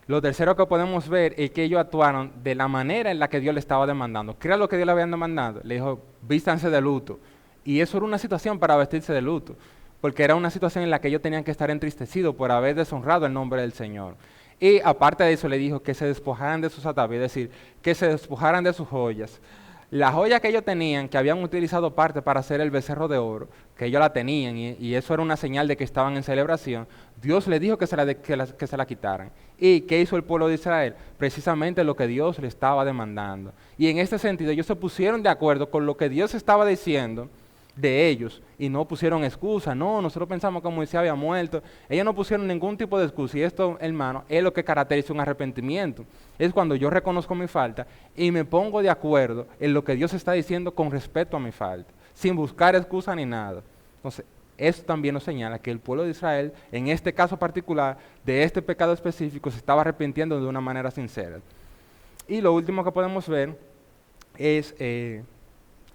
Lo tercero que podemos ver es que ellos actuaron de la manera en la que Dios le estaba demandando. ¿Qué era lo que Dios le había demandado? Le dijo, vístanse de luto. Y eso era una situación para vestirse de luto, porque era una situación en la que ellos tenían que estar entristecidos por haber deshonrado el nombre del Señor. Y aparte de eso le dijo que se despojaran de sus atavíos, es decir, que se despojaran de sus joyas. La joya que ellos tenían, que habían utilizado parte para hacer el becerro de oro, que ellos la tenían, y eso era una señal de que estaban en celebración, Dios les dijo que se la quitaran. ¿Y qué hizo el pueblo de Israel? Precisamente lo que Dios le estaba demandando. Y en este sentido, ellos se pusieron de acuerdo con lo que Dios estaba diciendo de ellos, y no pusieron excusa. No, nosotros pensamos que Moisés había muerto. Ellos no pusieron ningún tipo de excusa, y esto, hermano, es lo que caracteriza un arrepentimiento. Es cuando yo reconozco mi falta y me pongo de acuerdo en lo que Dios está diciendo con respecto a mi falta, sin buscar excusa ni nada. Entonces, eso también nos señala que el pueblo de Israel, en este caso particular, de este pecado específico, se estaba arrepintiendo de una manera sincera. Y lo último que podemos ver es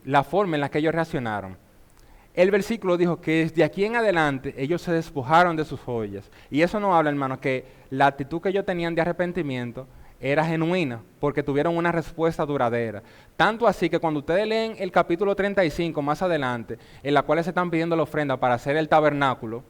la forma en la que ellos reaccionaron. El versículo dijo que desde aquí en adelante ellos se despojaron de sus joyas. Y eso nos habla, hermano, que la actitud que ellos tenían de arrepentimiento era genuina, porque tuvieron una respuesta duradera. Tanto así que cuando ustedes leen el capítulo 35 más adelante, en la cual se están pidiendo la ofrenda para hacer el tabernáculo,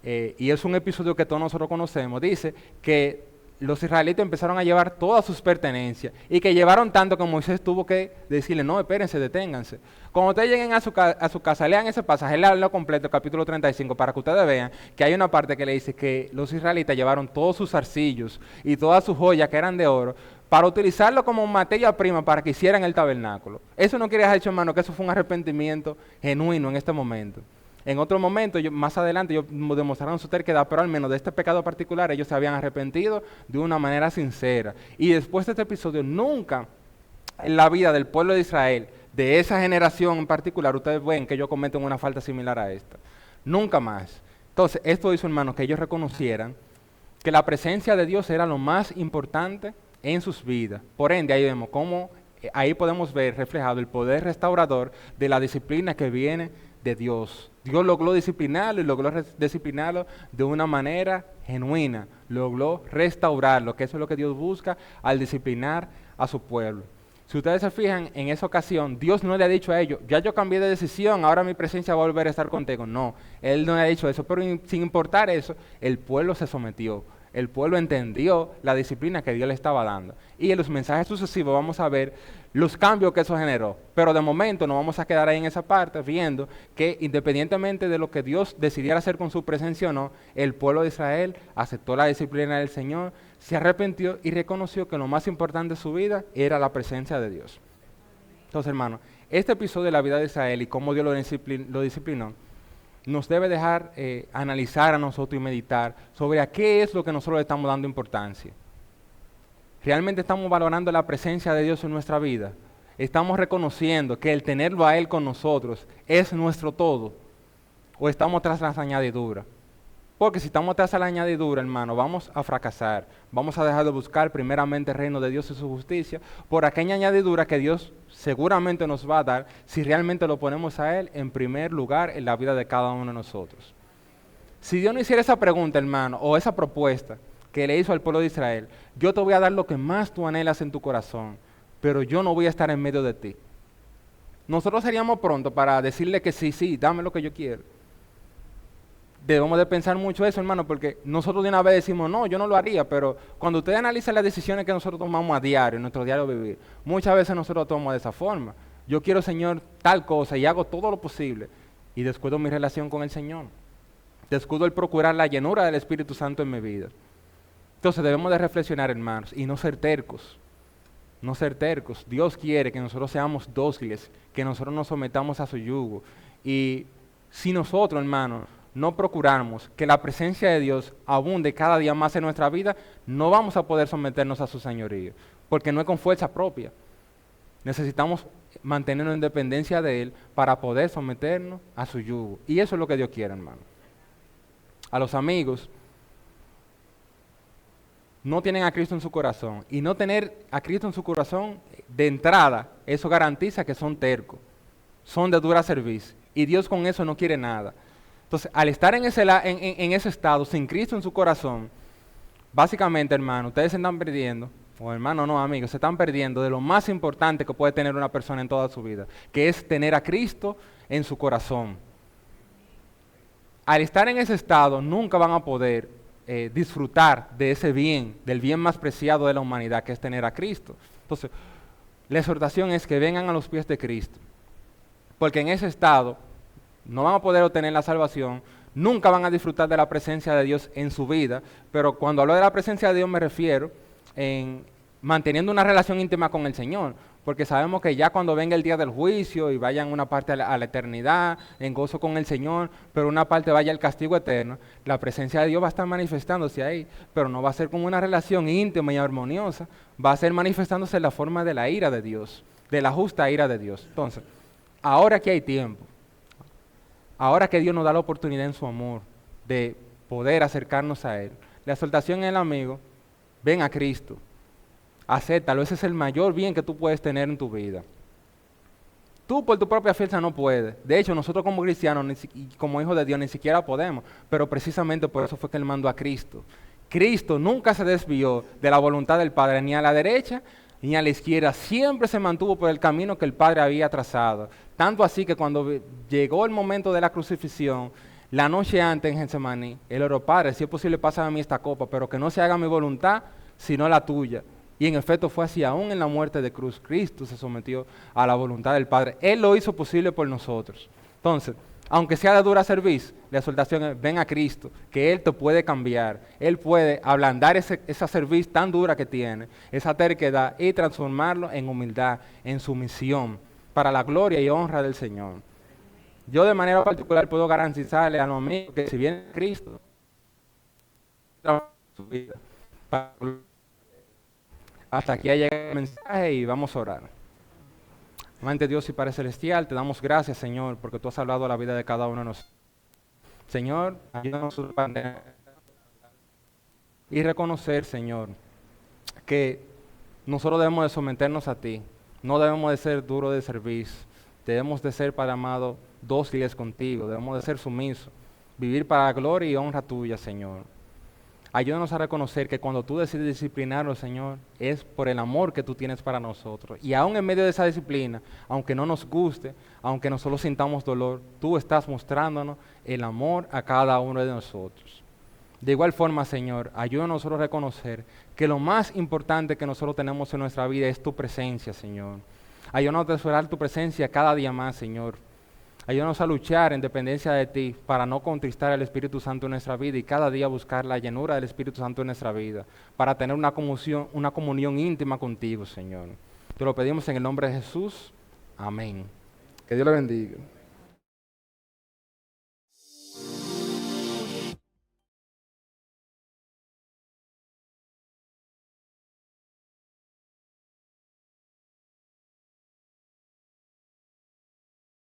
y es un episodio que todos nosotros conocemos, dice que los israelitas empezaron a llevar todas sus pertenencias y que llevaron tanto que Moisés tuvo que decirle, no, espérense, deténganse. Cuando ustedes lleguen a su casa, lean ese pasaje, leanlo completo, el capítulo 35, para que ustedes vean que hay una parte que le dice que los israelitas llevaron todos sus zarcillos y todas sus joyas que eran de oro para utilizarlo como materia prima para que hicieran el tabernáculo. Eso no quiere decir, hermano, que eso fue un arrepentimiento genuino en este momento. En otro momento, más adelante, ellos demostraron su terquedad, pero al menos de este pecado particular, ellos se habían arrepentido de una manera sincera. Y después de este episodio, nunca en la vida del pueblo de Israel, de esa generación en particular, ustedes ven que ellos cometen una falta similar a esta. Nunca más. Entonces, esto hizo, hermanos, que ellos reconocieran que la presencia de Dios era lo más importante en sus vidas. Por ende, ahí vemos cómo, ahí podemos ver reflejado el poder restaurador de la disciplina que viene de Dios. Dios logró disciplinarlo y logró disciplinarlo de una manera genuina. Logró restaurarlo, que eso es lo que Dios busca al disciplinar a su pueblo. Si ustedes se fijan, en esa ocasión, Dios no le ha dicho a ellos, ya yo cambié de decisión, ahora mi presencia va a volver a estar contigo. No, Él no le ha dicho eso, pero sin importar eso, el pueblo se sometió. El pueblo entendió la disciplina que Dios le estaba dando. Y en los mensajes sucesivos vamos a ver los cambios que eso generó. Pero de momento nos vamos a quedar ahí en esa parte viendo que independientemente de lo que Dios decidiera hacer con su presencia o no, el pueblo de Israel aceptó la disciplina del Señor, se arrepintió y reconoció que lo más importante de su vida era la presencia de Dios. Entonces, hermano, este episodio de la vida de Israel y cómo Dios lo disciplinó, nos debe dejar analizar a nosotros y meditar sobre a qué es lo que nosotros le estamos dando importancia. ¿Realmente estamos valorando la presencia de Dios en nuestra vida? ¿Estamos reconociendo que el tenerlo a Él con nosotros es nuestro todo? ¿O estamos tras las añadiduras? Porque si estamos tras la añadidura, hermano, vamos a fracasar. Vamos a dejar de buscar primeramente el reino de Dios y su justicia por aquella añadidura que Dios seguramente nos va a dar si realmente lo ponemos a Él en primer lugar en la vida de cada uno de nosotros. Si Dios no hiciera esa pregunta, hermano, o esa propuesta que le hizo al pueblo de Israel, yo te voy a dar lo que más tú anhelas en tu corazón, pero yo no voy a estar en medio de ti. Nosotros seríamos prontos para decirle que sí, dame lo que yo quiero. Debemos de pensar mucho eso, hermano, porque nosotros de una vez decimos, no, yo no lo haría, pero cuando usted analiza las decisiones que nosotros tomamos a diario, en nuestro diario vivir, muchas veces nosotros tomamos de esa forma. Yo quiero, Señor, tal cosa y hago todo lo posible y descuido mi relación con el Señor. Descuido el procurar la llenura del Espíritu Santo en mi vida. Entonces debemos de reflexionar, hermanos, y no ser tercos. No ser tercos. Dios quiere que nosotros seamos dóciles, que nosotros nos sometamos a su yugo. Y si nosotros, hermanos, no procuramos que la presencia de Dios abunde cada día más en nuestra vida, no vamos a poder someternos a su señorío, porque no es con fuerza propia. Necesitamos mantenernos en dependencia de Él para poder someternos a su yugo. Y eso es lo que Dios quiere, hermano. A los amigos, no tienen a Cristo en su corazón. Y no tener a Cristo en su corazón de entrada, eso garantiza que son tercos, son de dura servicio. Y Dios con eso no quiere nada. Entonces, al estar en ese estado, sin Cristo en su corazón, básicamente, hermano, ustedes se están perdiendo, o hermano, no, amigos, se están perdiendo de lo más importante que puede tener una persona en toda su vida, que es tener a Cristo en su corazón. Al estar en ese estado, nunca van a poder disfrutar de ese bien, del bien más preciado de la humanidad, que es tener a Cristo. Entonces, la exhortación es que vengan a los pies de Cristo, porque en ese estado no van a poder obtener la salvación, nunca van a disfrutar de la presencia de Dios en su vida, pero cuando hablo de la presencia de Dios me refiero en manteniendo una relación íntima con el Señor, porque sabemos que ya cuando venga el día del juicio y vayan una parte a la eternidad, en gozo con el Señor, pero una parte vaya al castigo eterno, la presencia de Dios va a estar manifestándose ahí, pero no va a ser como una relación íntima y armoniosa, va a ser manifestándose en la forma de la ira de Dios, de la justa ira de Dios. Entonces, ahora que hay tiempo, ahora que Dios nos da la oportunidad en su amor de poder acercarnos a Él, la exhortación en el amigo, ven a Cristo, acéptalo, ese es el mayor bien que tú puedes tener en tu vida. Tú por tu propia fuerza no puedes. De hecho, nosotros como cristianos y como hijos de Dios ni siquiera podemos, pero precisamente por eso fue que Él mandó a Cristo. Cristo nunca se desvió de la voluntad del Padre, ni a la derecha ni a la izquierda, siempre se mantuvo por el camino que el Padre había trazado. Tanto así que cuando llegó el momento de la crucifixión, la noche antes en Getsemaní, Él oró: Padre, si es posible, pásame a mí esta copa, pero que no se haga mi voluntad, sino la tuya. Y en efecto fue así, aún en la muerte de cruz, Cristo se sometió a la voluntad del Padre. Él lo hizo posible por nosotros. Entonces, aunque sea de dura servicio, la exhortación es: ven a Cristo, que Él te puede cambiar. Él puede ablandar esa servicio tan dura que tiene, esa terquedad, y transformarlo en humildad, en sumisión, para la gloria y honra del Señor. Yo de manera particular puedo garantizarle a los amigos que si viene Cristo, su vida, hasta aquí ha llegado el mensaje y vamos a orar. Amante Dios y Padre Celestial, te damos gracias, Señor, porque tú has hablado a la vida de cada uno de nosotros. Señor, ayúdanos a y reconocer, Señor, que nosotros debemos de someternos a ti, no debemos de ser duros de servicio, debemos de ser, Padre amado, dóciles contigo, debemos de ser sumisos, vivir para la gloria y honra tuya, Señor. Ayúdanos a reconocer que cuando tú decides disciplinarnos, Señor, es por el amor que tú tienes para nosotros. Y aún en medio de esa disciplina, aunque no nos guste, aunque nosotros sintamos dolor, tú estás mostrándonos el amor a cada uno de nosotros. De igual forma, Señor, ayúdanos a nosotros a reconocer que lo más importante que nosotros tenemos en nuestra vida es tu presencia, Señor. Ayúdanos a atesorar tu presencia cada día más, Señor. Ayúdanos a luchar en dependencia de ti para no contristar al Espíritu Santo en nuestra vida y cada día buscar la llenura del Espíritu Santo en nuestra vida, para tener una comunión íntima contigo, Señor. Te lo pedimos en el nombre de Jesús. Amén. Que Dios le bendiga.